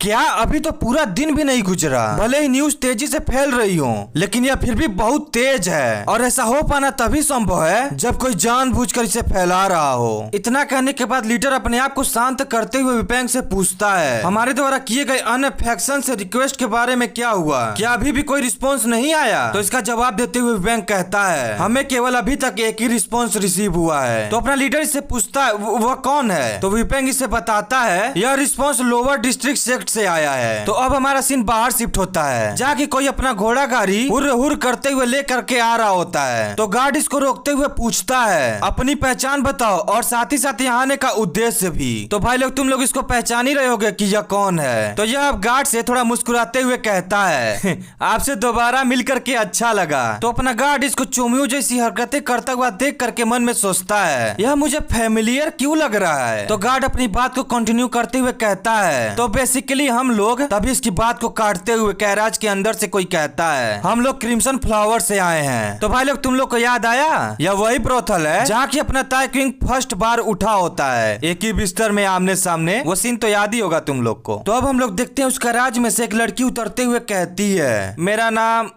क्या अभी तो पूरा दिन भी नहीं गुजरा, भले ही न्यूज तेजी से फैल रही हो लेकिन यह फिर भी बहुत तेज है और ऐसा हो पाना तभी संभव है जब कोई जानबूझकर इसे फैला रहा हो। इतना कहने के बाद लीडर अपने आप को शांत करते हुए विपेंग से पूछता है हमारे द्वारा किए गए अन्य फैक्शन से रिक्वेस्ट के बारे में क्या हुआ, क्या अभी भी कोई रिस्पॉन्स नहीं आया? तो इसका जवाब देते हुए विपेंग कहता है हमें केवल अभी तक एक ही रिस्पॉन्स रिसीव हुआ है। तो अपना लीडर इससे पूछता है वह कौन है? तो विपेंग इसे बताता है यह रिस्पॉन्स लोअर डिस्ट्रिक्ट सेक्ट से आया है। तो अब हमारा सीन बाहर शिफ्ट होता है जहाँ कोई अपना घोड़ा गाड़ी हुर हुर करते हुए लेकर के आ रहा होता है। तो गार्ड इसको रोकते हुए पूछता है अपनी पहचान बताओ और साथ ही साथ यहाँ आने का उद्देश्य भी। तो भाई लोग तुम लोग इसको पहचान ही रहे होगे कि यह कौन है। तो यह अब गार्ड से थोड़ा मुस्कुराते हुए कहता है आपसे दोबारा मिल करके अच्छा लगा। तो अपना गार्ड इसको चोमियो जैसी हरकतें करता हुआ देख करके मन में सोचता है यह मुझे फेमिलियर क्यों लग रहा है। तो गार्ड अपनी बात को कंटिन्यू करते हुए कहता है तो बेसिकली हम लोग तभी इसकी बात को काटते हुए कैराज के अंदर से कोई कहता है हम लोग क्रिम्सन फ्लावर से आए हैं। तो भाई लोग तुम लोग को याद आया यह वही ब्रोथल है जहाँ की अपना ताक्युंग फर्स्ट बार उठा होता है एक ही बिस्तर में आमने सामने, वो सीन तो याद ही होगा तुम लोग को। तो अब हम लोग देखते हैं उस कैराज में से एक लड़की उतरते हुए कहती है मेरा नाम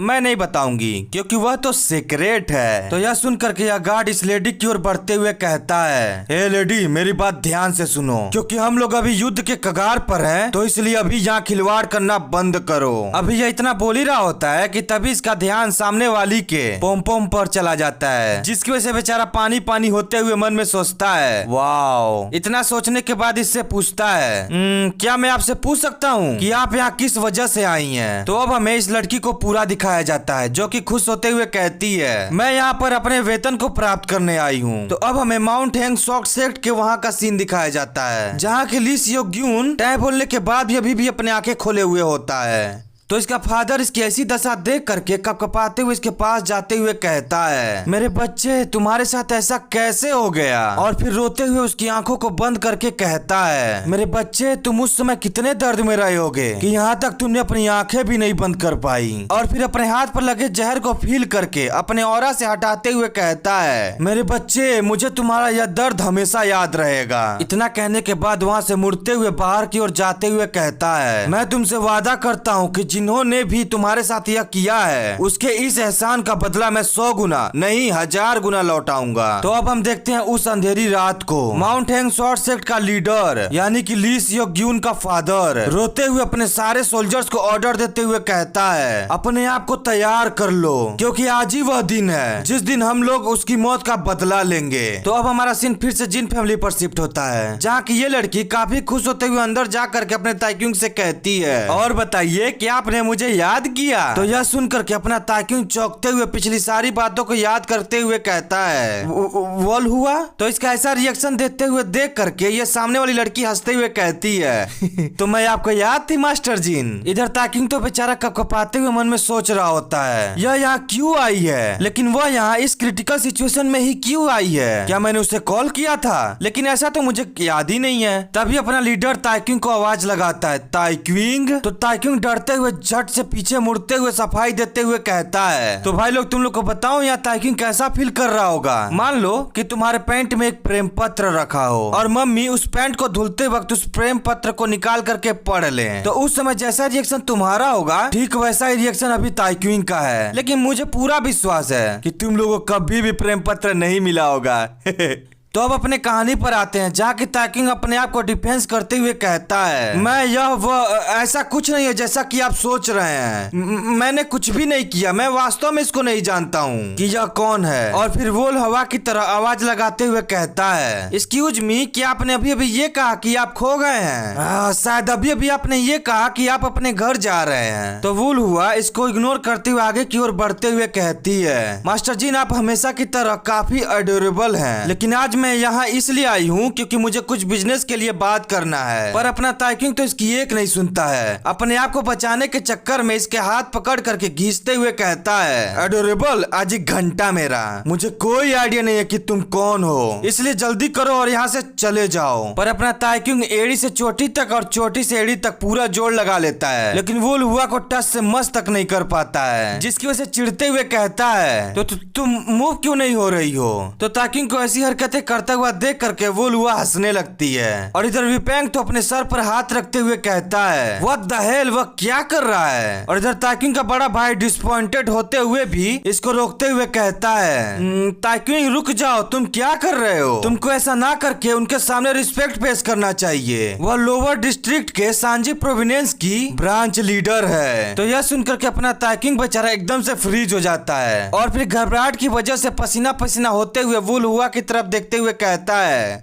मैं नहीं बताऊंगी क्योंकि वह तो सीक्रेट है। तो यह सुन करके यह गार्ड इस लेडी की ओर बढ़ते हुए कहता है हे लेडी मेरी बात ध्यान से सुनो क्योंकि हम लोग अभी युद्ध के कगार पर हैं तो इसलिए अभी यहाँ खिलवाड़ करना बंद करो। अभी यह इतना बोल ही रहा होता है कि तभी इसका ध्यान सामने वाली के पोम पोम पर चला जाता है, जिसकी वजह से बेचारा पानी पानी होते हुए मन में सोचता है वाओ। इतना सोचने के बाद इससे पूछता है क्या मैं आपसे पूछ सकता हूँ कि आप यहाँ किस वजह से आई हैं? तो अब हमें इस लड़की को पूरा दिखाया जाता है जो कि खुश होते हुए कहती है मैं यहाँ पर अपने वेतन को प्राप्त करने आई हूँ। तो अब हमें माउंट हैंग शॉक सेक्ट के वहाँ का सीन दिखाया जाता है जहाँ की ली सियोग्यून टै बोलने के बाद भी अभी भी अपने आंखें खोले हुए होता है। तो इसका फादर इसकी ऐसी दशा देख करके कपकपाते हुए इसके पास जाते हुए कहता है मेरे बच्चे तुम्हारे साथ ऐसा कैसे हो गया, और फिर रोते हुए उसकी आंखों को बंद करके कहता है मेरे बच्चे तुम उस समय कितने दर्द में रहे होगे कि यहाँ तक तुमने अपनी आंखें भी नहीं बंद कर पाई। और फिर अपने हाथ पर लगे जहर को फील करके अपने ऑरा से हटाते हुए कहता है मेरे बच्चे मुझे तुम्हारा यह दर्द हमेशा याद रहेगा। इतना कहने के बाद वहाँ से मुड़ते हुए बाहर की ओर जाते हुए कहता है मैं तुमसे वादा करता हूँ कि जिन्होंने भी तुम्हारे साथ यह किया है उसके इस एहसान का बदला मैं 100 गुना नहीं 1000 गुना लौटाऊंगा। तो अब हम देखते हैं उस अंधेरी रात को। माउंट हैंग शॉर्ट सेक्ट का लीडर यानी कि ली सियोग्यून का फादर रोते हुए अपने सारे सोल्जर्स को ऑर्डर देते हुए कहता है अपने आप को तैयार कर लो, क्योंकि आज ही वह दिन है जिस दिन हम लोग उसकी मौत का बदला लेंगे। तो अब हमारा सीन फिर से जिन फैमिली पर शिफ्ट होता है, जहाँ की ये लड़की काफी खुश होते हुए अंदर जा करके अपने ताइक्यूंग से कहती है और बताइए क्या आपने मुझे याद किया। तो यह सुनकर के अपना ताइक्यूंग चौंकते हुए पिछली सारी बातों को याद करते हुए कहता है वॉल हुआ। तो इसका ऐसा रिएक्शन देते हुए देख करके ये सामने वाली लड़की हंसते हुए कहती है तो मैं आपको याद थी मास्टर जीन। इधर ताइक्यूंग तो बेचारा कपकपाते हुए मन में सोच रहा होता है यह यहाँ क्यों आई है, लेकिन वह यहाँ इस क्रिटिकल सिचुएशन में ही क्यों आई है, क्या मैंने उसे कॉल किया था, लेकिन ऐसा तो मुझे याद ही नहीं है। तभी अपना लीडर ताइक्यूंग को आवाज लगाता है ताइक्यूंग। तो ताइक्यूंग डरते हुए झट से पीछे मुड़ते हुए सफाई देते हुए कहता है तो भाई लोग तुम लोग को बताओ यहाँ ताइक्यूंग कैसा फील कर रहा होगा। मान लो कि तुम्हारे पैंट में एक प्रेम पत्र रखा हो और मम्मी उस पैंट को धुलते वक्त उस प्रेम पत्र को निकाल करके पढ़ ले, तो उस समय जैसा रिएक्शन तुम्हारा होगा ठीक वैसा ही रिएक्शन अभी ताइक्यूंग का है। लेकिन मुझे पूरा विश्वास है कि तुम लोगों को कभी भी प्रेम पत्र नहीं मिला होगा। तो अब अपने कहानी पर आते हैं, जहाँ की ताइक्यूंग अपने आप को डिफेंस करते हुए कहता है मैं ऐसा कुछ नहीं है जैसा कि आप सोच रहे हैं। मैंने कुछ भी नहीं किया, मैं वास्तव में इसको नहीं जानता हूँ कि यह कौन है। और फिर वोल हवा की तरह आवाज लगाते हुए कहता है एक्सक्यूज मी, क्या आपने अभी अभी ये कहा कि आप खो गए हैं? शायद अभी अभी आपने ये कहा कि आप अपने घर जा रहे हैं। तो वोल हुआ इसको इग्नोर करते हुए आगे की ओर बढ़ते हुए कहती है मास्टर जीन आप हमेशा की तरह काफी अडोरेबल हैं, लेकिन आज मैं यहाँ इसलिए आई हूँ क्योंकि मुझे कुछ बिजनेस के लिए बात करना है। पर अपना ताइक्यूंग तो इसकी एक नहीं सुनता है, अपने आप को बचाने के चक्कर में इसके हाथ पकड़ करके घींचते हुए कहता है एडोरेबल आज एक घंटा मेरा, मुझे कोई आइडिया नहीं है कि तुम कौन हो, इसलिए जल्दी करो और यहाँ से चले जाओ। पर अपना ताइक्यूंग एड़ी से चोटी तक और चोटी से एड़ी तक पूरा जोड़ लगा लेता है, लेकिन वो हुआ को टच से मस तक नहीं कर पाता है, जिसकी वजह से चिढ़ते हुए कहता है तो तुम मूव क्यों नहीं हो रही हो। तो ताइक्यूंग को ऐसी हरकतें करता हुआ देख करके वो लुआ हंसने लगती है और इधर विपेंग तो अपने सर पर हाथ रखते हुए कहता है व्हाट द हेल, वह क्या कर रहा है। और इधर ताइक्यूंग का बड़ा भाई डिसअपॉइंटेड होते हुए भी इसको रोकते हुए कहता है ताइक्यूंग रुक जाओ, तुम क्या कर रहे हो, तुमको ऐसा ना करके उनके सामने रिस्पेक्ट पेश करना चाहिए, वह लोअर डिस्ट्रिक्ट के सांजी प्रोविनेंस की ब्रांच लीडर है। तो यह सुनकर के अपना ताइक्यूंग बेचारा एकदम से फ्रीज हो जाता है और फिर घबराहट की वजह से पसीना पसीना होते हुए वुल हुआ की तरफ देखते हुए कहता है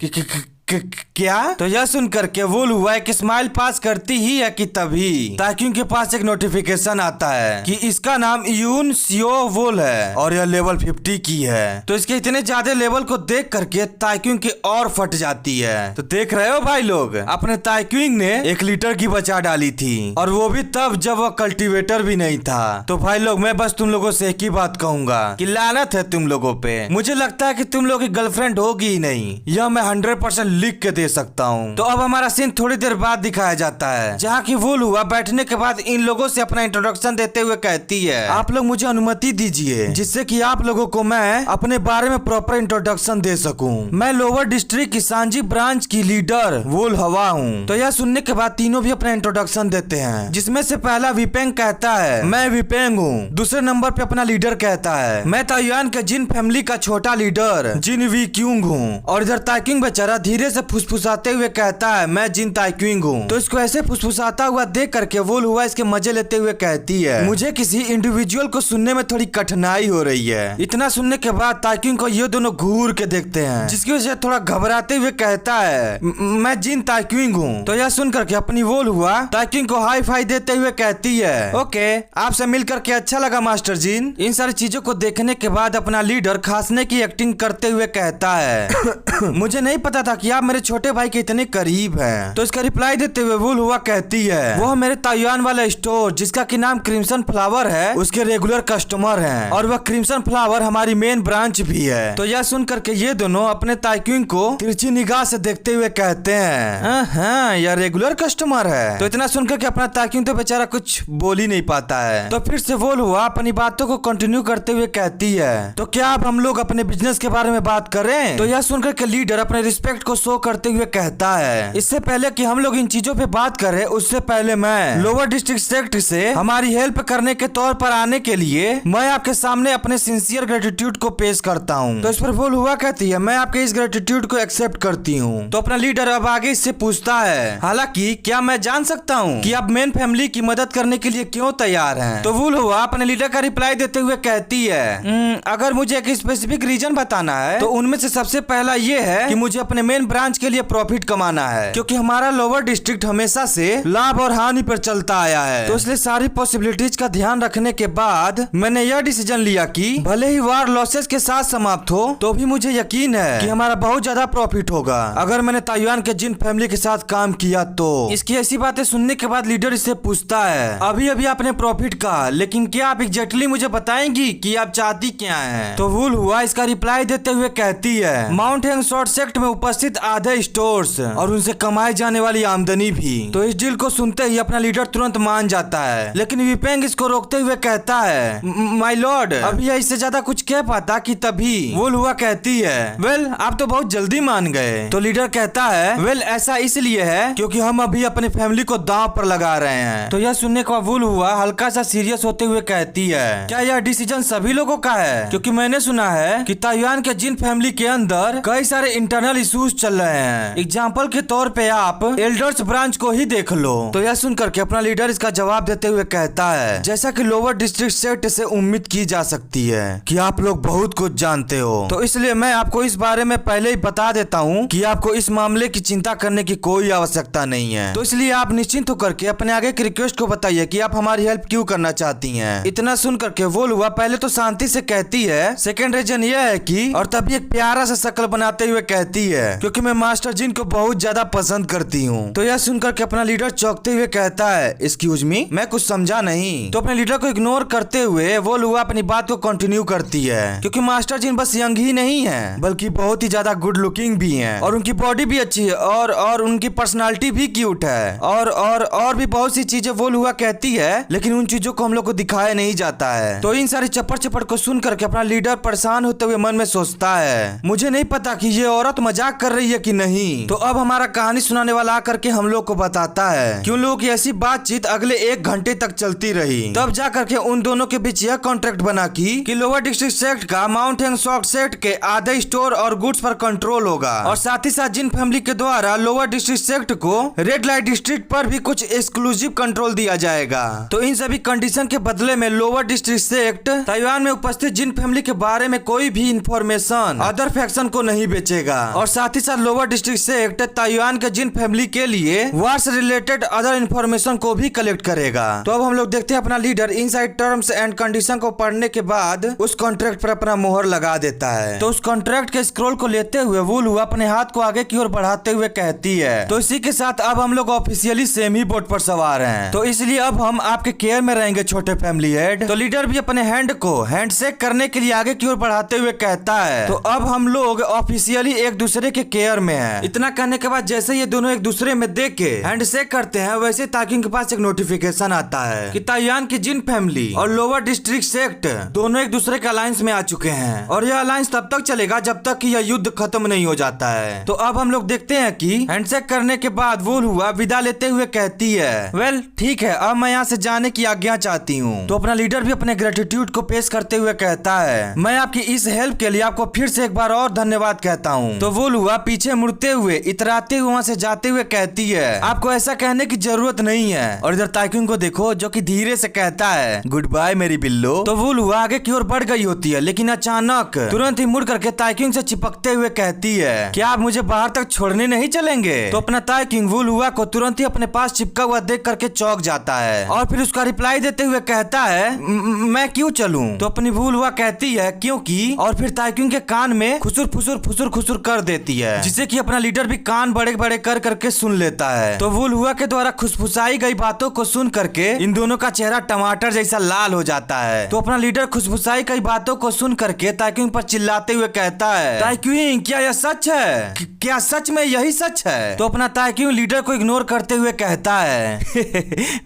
क्या। तो यह सुनकर के वुल हुआ एक स्माइल पास करती ही है कि तभी ताइक्यूंग के पास एक नोटिफिकेशन आता है कि इसका नाम यून सियो वुल है और यह लेवल 50 की है। तो इसके इतने ज्यादा लेवल को देख करके ताइक्यूंग की और फट जाती है। तो देख रहे हो भाई लोग, अपने ताइक्यूंग ने 1 लीटर की बचा डाली थी और वो भी तब जब वह कल्टीवेटर भी नहीं था। तो भाई लोग मैं बस तुम लोगों से एक ही बात कहूंगा कि लानत है तुम लोगों पे, मुझे लगता है कि तुम लोग की गर्लफ्रेंड होगी ही नहीं, यह मैं 100% लिख के दे सकता हूँ। तो अब हमारा सीन थोड़ी देर बाद दिखाया जाता है, जहाँ की वुल हुआ बैठने के बाद इन लोगों से अपना इंट्रोडक्शन देते हुए कहती है आप लोग मुझे अनुमति दीजिए जिससे कि आप लोगों को मैं अपने बारे में प्रॉपर इंट्रोडक्शन दे सकूं। मैं लोअर डिस्ट्रिक्ट की सांजी ब्रांच की लीडर वुल हवा हूँ। तो यह सुनने के बाद तीनों भी अपना इंट्रोडक्शन देते हैं, जिसमें से पहला विपेंग कहता है मैं विपेंग हूँ। दूसरे नंबर पे अपना लीडर कहता है मैं ताइवान के जिन फैमिली का छोटा लीडर जिन वी क्यूंग हूँ। और इधर ताइक्यूंग बेचारा धीरे से फुसफुसाते हुए कहता है मैं जिन ताइक्यूंग हूँ। तो इसको ऐसे फुसफुसाता हुआ देख करके वुल हुआ इसके मजे लेते हुए कहती है मुझे किसी इंडिविजुअल को सुनने में थोड़ी कठिनाई हो रही है। इतना सुनने के बाद ताइक्यूंग को ये दोनों घूर के देखते हैं, जिसकी वजह से थोड़ा घबराते हुए कहता है मैं जिन ताइक्यूंग हूँ। तो यह सुन करके अपनी वुल हुआ ताइक्यूंग को हाई फाई देते हुए कहती है ओके आपसे मिल करके अच्छा लगा मास्टर जिन। इन सारी चीजों को देखने के बाद अपना लीडर खांसने की एक्टिंग करते हुए कहता है मुझे नहीं पता था कि आप मेरे छोटे भाई के इतने करीब हैं। तो इसका रिप्लाई देते हुए वुल हुआ कहती है वो मेरे ताइवान वाला स्टोर जिसका की नाम क्रिम्सन फ्लावर है उसके रेगुलर कस्टमर हैं और वह क्रिम्सन फ्लावर हमारी मेन ब्रांच भी है। तो यह सुन करके ये दोनों अपने ताइक्यूंग को तिरछी निगाह से देखते हुए कहते हैं हाँ यह रेगुलर कस्टमर है। तो इतना सुनकर के अपना ताइक्यूंग तो बेचारा कुछ बोल ही नहीं पाता है। तो फिर से वुल हुआ अपनी बातों को कंटिन्यू करते हुए कहती है तो क्या अब हम लोग अपने बिजनेस के बारे में बात करें। तो यह सुनकर के लीडर अपने रिस्पेक्ट को शो करते हुए कहता है, इससे पहले कि हम लोग इन चीजों पे बात करें उससे पहले मैं लोअर डिस्ट्रिक्ट सेक्टर से हमारी हेल्प करने के तौर पर आने के लिए मैं आपके सामने अपने सिंसियर ग्रेटिट्यूड को पेश करता हूँ। तो इस पर वुल हुआ कहती है, मैं आपके इस ग्रेटिट्यूड को एक्सेप्ट करती हूँ। तो अपना लीडर अब आगे इससे पूछता है, हालांकि क्या मैं जान सकता हूँ कि आप मेन फैमिली की मदद करने के लिए क्यों तैयार हैं? तो वुल हुआ अपने लीडर का रिप्लाई देते हुए कहती है, अगर मुझे एक स्पेसिफिक रीजन बताना है तो उनमें से सबसे पहला ये है कि मुझे अपने मेन ब्रांच के लिए प्रॉफिट कमाना है, क्योंकि हमारा लोअर डिस्ट्रिक्ट हमेशा से लाभ और हानि पर चलता आया है। तो इसलिए सारी पॉसिबिलिटीज का ध्यान रखने के बाद मैंने यह डिसीजन लिया कि भले ही वार लॉसेस के साथ समाप्त हो तो भी मुझे यकीन है कि हमारा बहुत ज्यादा प्रॉफिट होगा अगर मैंने ताइवान के जिन फैमिली के साथ काम किया तो। इसकी ऐसी बातें सुनने के बाद लीडर इससे पूछता है, अभी अभी आपने प्रॉफिट कहा, लेकिन क्या आप एग्जैक्टली मुझे बताएंगी कि आप चाहती क्या हैं? तो वुल हुआ इसका रिप्लाई देते हुए कहती है, माउंट हैंग शॉर्ट सेक्ट में उपस्थित आधे स्टोर्स और उनसे कमाई जाने वाली आमदनी भी। तो इस डील को सुनते ही अपना लीडर तुरंत मान जाता है, लेकिन विपेंग इसको रोकते हुए कहता है, माय लॉर्ड, अभी इससे ज्यादा कुछ कह पाता कि तभी वुल हुआ कहती है, वेल आप तो बहुत जल्दी मान गए। तो लीडर कहता है, वेल ऐसा इसलिए है क्योंकि हम अभी अपनी फैमिली को दांव पर लगा रहे हैं। तो यह सुनने का वुल हुआ हल्का सा सीरियस होते हुए कहती है, क्या यह डिसीजन सभी लोगों का है? क्योंकि मैंने सुना है कि ताइवान के जिन फैमिली के अंदर कई सारे इंटरनल इश्यूज चल रहे हैं। एग्जाम्पल के तौर पे आप एल्डर्स ब्रांच को ही देख लो। तो यह सुनकर के अपना लीडर इसका जवाब देते हुए कहता है, जैसा कि लोअर डिस्ट्रिक्ट सेक्ट से उम्मीद की जा सकती है कि आप लोग बहुत कुछ जानते हो, तो इसलिए मैं आपको इस बारे में पहले ही बता देता हूँ कि आपको इस मामले की चिंता करने की कोई आवश्यकता नहीं है। तो इसलिए आप निश्चिंत होकर के अपने आगे की रिक्वेस्ट को बताइए कि आप हमारी हेल्प क्यों करना चाहती हैं। इतना सुन करके वुल हुआ पहले तो शांति से कहती है, सेकंड रीजन यह है कि, और तभी एक प्यारा सा शक्ल बनाते हुए कहती है, क्योंकि मैं मास्टर जिन को बहुत ज्यादा पसंद करती हूँ। तो यह सुनकर के अपना लीडर चौंकते हुए कहता है, एक्सक्यूज मी, मैं कुछ समझा नहीं। तो अपने लीडर को इग्नोर करते हुए वुल हुआ अपनी बात को कंटिन्यू करती है, क्योंकि मास्टर जिन बस यंग ही नहीं है बल्कि बहुत ही ज्यादा गुड लुकिंग भी हैं और उनकी बॉडी भी अच्छी है और उनकी पर्सनालिटी भी क्यूट है और भी बहुत सी चीजें वुल हुआ कहती है, लेकिन उन चीजों को हम लोग को दिखाया नहीं जाता है। तो इन सारी चप्पड़ चप्पड़ को सुन करके अपना लीडर परेशान होते हुए मन में सोचता है, मुझे नहीं पता कि ये औरत मजाक कर रही है कि नहीं। तो अब हमारा कहानी सुनाने वाला आकर के हम लोग को बताता है कि उन लोगों की ऐसी बातचीत अगले 1 घंटे तक चलती रही। तब जा करके उन दोनों के बीच यह कॉन्ट्रैक्ट बना कि लोअर डिस्ट्रिक्ट सेक्ट का माउंट हैंग शॉर्ट सेक्ट के आधे स्टोर और गुड्स पर कंट्रोल होगा, और साथ ही साथ जिन फैमिली के द्वारा लोअर डिस्ट्रिक्ट सेक्ट को रेड लाइट डिस्ट्रिक्ट पर भी कुछ एक्सक्लूसिव कंट्रोल दिया जाएगा। तो इन सभी कंडीशन के बदले में लोअर डिस्ट्रिक्ट सेक्ट ताइवान में उपस्थित जिन फैमिली के बारे में कोई भी इंफॉर्मेशन अदर फैक्शन को नहीं बेचेगा, और साथ ही साथ लोअर डिस्ट्रिक्ट सेक्ट ताइवान के जिन फैमिली के लिए वार से रिलेटेड अदर इंफॉर्मेशन को भी कलेक्ट करेगा। तो अब हम लोग देखते हैं अपना leader inside terms and condition को पढ़ने के बाद उस कॉन्ट्रैक्ट पर अपना मोहर लगा देता है। तो उस कॉन्ट्रैक्ट के स्क्रॉल को लेते हुए वुल हुआ अपने हाथ को आगे की ओर बढ़ाते हुए कहती है, तो इसी के साथ अब हम लोग ऑफिशियली सेम ही बोट पर सवार हैं, तो इसलिए अब हम आपके केयर में रहेंगे छोटे फैमिली हेड। तो लीडर भी अपने हैंड को हैंडशेक करने के लिए आगे की ओर बढ़ाते हुए कहता है, तो अब हम लोग ऑफिशियली एक दूसरे के केयर में हैं। इतना कहने के बाद जैसे ये दोनों एक दूसरे में देख के हैंडशेक करते हैं, वैसे ताकिंग के पास एक नोटिफिकेशन आता है कि ताइवान की जिन फैमिली और लोअर डिस्ट्रिक्ट सेक्ट दोनों एक दूसरे के अलायंस में आ चुके हैं, और यह अलायंस तब तक चलेगा जब तक कि यह युद्ध खत्म नहीं हो जाता है। तो अब हम लोग देखते हैं कि हैंडशेक करने के बाद वुल हुआ विदा लेते हुए कहती है, वेल ठीक है, अब मैं यहाँ से जाने की आज्ञा चाहती हूँ। तो अपना लीडर भी अपने ग्रेटिट्यूड को पेश करते हुए कहता है, मैं आपकी इस हेल्प के लिए आपको फिर से एक बार और धन्यवाद कहता हूँ। तो वुल हुआ पीछे मुड़ते हुए इतराते हुए वहाँ से जाते हुए कहती है, आपको ऐसा कहने की जरूरत नहीं है। और इधर ताइक्यूंग को देखो जो कि धीरे से कहता है, गुड बाय मेरी बिल्लो। तो वुल हुआ आगे की ओर बढ़ गई होती है, लेकिन अचानक तुरंत ही मुड़ करके ताइक्यूंग से चिपकते हुए कहती है, क्या आप मुझे बाहर तक छोड़ने नहीं चलेंगे? तो अपना ताइक्यूंग वुल हुआ को तुरंत ही अपने पास चिपका हुआ देख करके चौंक जाता है, और फिर उसका रिप्लाई देते हुए कहता है, मैं क्यों चलूं? तो अपनी वुल हुआ कहती है, क्योंकि, और फिर ताइक्यूंग के कान में खुसुर फुसुर फुसुर खुसुर कर देती है, जिससे कि अपना लीडर भी कान बड़े बड़े कर करके सुन लेता है। तो वुल हुआ के द्वारा खुसफुसाई गई बातों को सुन करके इन दोनों का चेहरा टमाटर जैसा लाल हो जाता है। तो अपना लीडर खुसफुसाई कई बातों को सुन करके ताइक्यूंग पर चिल्लाते हुए कहता है, ताइक्यूंग क्या यह सच है? क्या सच में यही सच है? तो अपना ताइक्यूंग लीडर को इग्नोर करते हुए कहता है,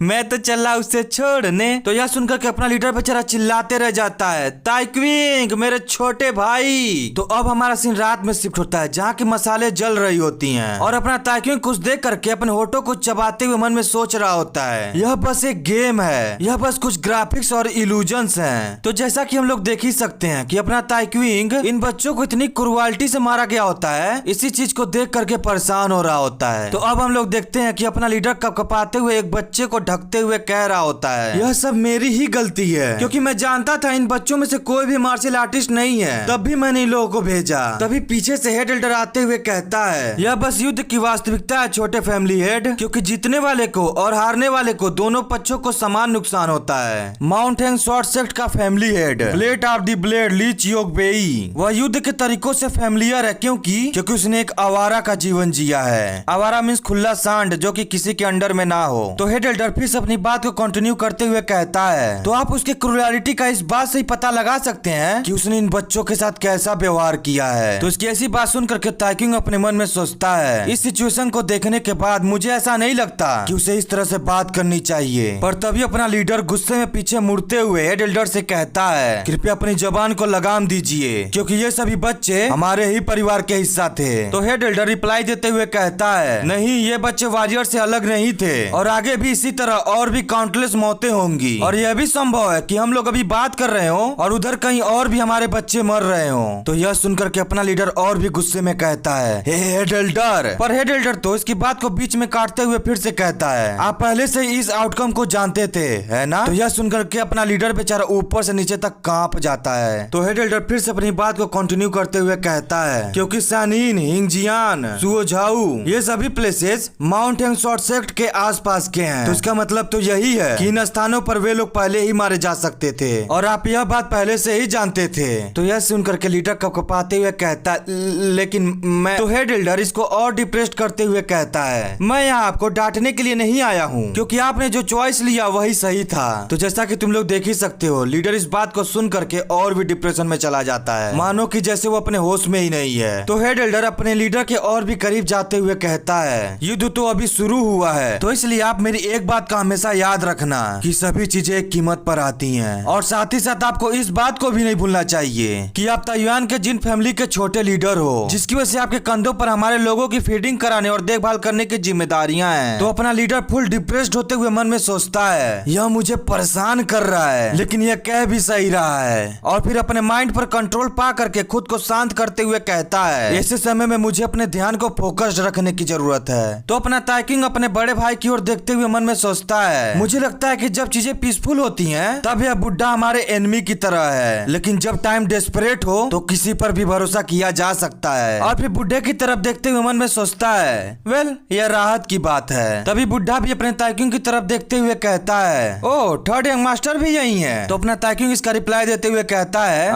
मैं तो चला उसे छोड़ने। तो यह सुनकर के अपना लीडर बेचारा चिल्लाते रह जाता है, ताइक्यूंग मेरे छोटे भाई। तो अब हमारा सीन रात में शिफ्ट होता है, जहाँ की मसाले जल रही होती हैं और अपना ताइक्यूंग कुछ देख करके अपने होठों को चबाते हुए मन में सोच रहा होता है यह बस एक गेम है, यह बस कुछ ग्राफिक्स और इल्यूजन्स हैं। तो जैसा कि हम लोग देख ही सकते हैं कि अपना ताइक्यूंग इन बच्चों को इतनी क्रूरता से मारा गया होता है, इसी चीज को देख करके परेशान हो रहा होता है। तो अब हम लोग देखते हैं कि अपना लीडर कपकपाते हुए एक बच्चे को ढकते हुए कह रहा होता है यह सब मेरी ही गलती है, क्योंकि मैं जानता था इन बच्चों में से कोई भी मार्शल आर्टिस्ट नहीं है, तब भी मैंने इन लोगों को भेजा। तभी पीछे से हेड एल्डर आते हुए कहता है यह बस युद्ध की वास्तविकता है छोटे फैमिली हेड, क्योंकि जीतने वाले को और हारने वाले को दोनों पक्षों को समान नुकसान होता है। माउंट हैंग शॉर्ट सेक्ट का फैमिली हेड ब्लेड ऑफ द ब्लेड ली चियोक बेई वह युद्ध के तरीकों से फैमिलियर है, क्योंकि उसने एक आवारा का जीवन जिया है। आवारा मीन्स खुला सांड जो कि किसी के अंडर में ना हो। तो हेड एल्डर फिर से अपनी बात को कंटिन्यू करते हुए कहता है तो आप उसके क्रूरलिटी का इस बात से ही पता लगा सकते हैं कि उसने इन बच्चों के साथ कैसा व्यवहार किया है। तो इसकी ऐसी बात सुन करके ताइक्यूंग अपने मन में सोचता है इस सिचुएशन को देखने के बाद मुझे ऐसा नहीं लगता कि उसे इस तरह से बात करनी चाहिए। पर तभी अपना लीडर गुस्से में पीछे मुड़ते हुए हेड एल्डर से कहता है कृपया अपनी जबान को लगाम दीजिए, क्योंकि ये सभी बच्चे हमारे ही परिवार के हिस्सा थे। तो हेड एल्डर रिप्लाई देते हुए कहता है नहीं, ये बच्चे वॉरियर से अलग नहीं थे और आगे भी इसी तरह और भी काउंटलेस मौतें होंगी, और यह भी संभव है कि हम लोग अभी बात कर रहे हो और उधर कहीं और भी हमारे बच्चे मर रहे हो। तो यह सुनकर के अपना लीडर और भी गुस्से में कहता है हेड एल्डर। पर हेड एल्डर तो इसकी बात को बीच में काटते हुए फिर से कहता है आप पहले से इस आउटकम को जानते थे है ना। तो यह सुनकर के अपना लीडर बेचारा ऊपर से नीचे तक कांप जाता है। तो हेड एल्डर फिर से अपनी बात को कंटिन्यू करते हुए कहता है क्योंकि सानिन, हिंगजियान, सुओझाऊ ये सभी प्लेसेस माउंट हैंग शॉर्ट सेक्ट के आसपास के हैं। तो इसका मतलब तो यही है कि इन स्थानों पर वे लोग पहले ही मारे जा सकते थे और आप यह बात पहले से ही जानते थे। तो यह सुनकर के लीडर कपकपाते हुए कहता लेकिन मैं। तो हेड एल्डर इसको और डिप्रेस्ड करते हुए कहता है मैं यहाँ आपको डांटने के लिए नहीं आया हूँ, क्योंकि आपने जो चॉइस लिया वही सही था। तो जैसा कि तुम लोग देख ही सकते हो लीडर इस बात को सुन करके और भी डिप्रेशन में चला जाता है, मानो कि जैसे वो अपने होश में ही नहीं है। तो हेड एल्डर अपने लीडर के और भी करीब जाते हुए कहता है युद्ध तो अभी शुरू हुआ है, तो इसलिए आप मेरी एक बात का हमेशा याद रखना कि सभी चीजें एक कीमत पर आती हैं, और साथ ही साथ आपको इस बात को भी नहीं भूलना चाहिए कि आप ताइवान के जिन फैमिली के छोटे लीडर हो, जिसकी वजह से आपके कंधों पर हमारे लोगों की फीडिंग कराने और देखभाल करने की जिम्मेदारियां हैं। तो अपना लीडर फुल डिप्रेस्ड होते हुए मन में सोचता है यह मुझे परेशान कर रहा है, लेकिन यह कह भी सही रहा है, और फिर अपने माइंड पर कंट्रोल पा करके खुद को शांत करते हुए कहता है ऐसे समय में मुझे अपने ध्यान को फोकस्ड रखने की जरूरत है। तो अपना ताइक्यूंग अपने बड़े भाई की ओर देखते हुए मन में सोचता है मुझे लगता है कि जब चीजें पीसफुल होती हैं तब यह बुढ़ा हमारे एनिमी की तरह है, लेकिन जब टाइम डेस्परेट हो तो किसी पर भी भरोसा किया जा सकता है। और फिर बुढ़े की तरफ देखते हुए मन में सोचता है वेल यह राहत की बात है। तभी बुढ़ा भी अपने ताइक्यूंग की तरफ देखते हुए कहता है ओ थर्ड यंग मास्टर भी यही है। तो अपना ताइक्यूंग इसका रिप्लाई देते हुए कहता है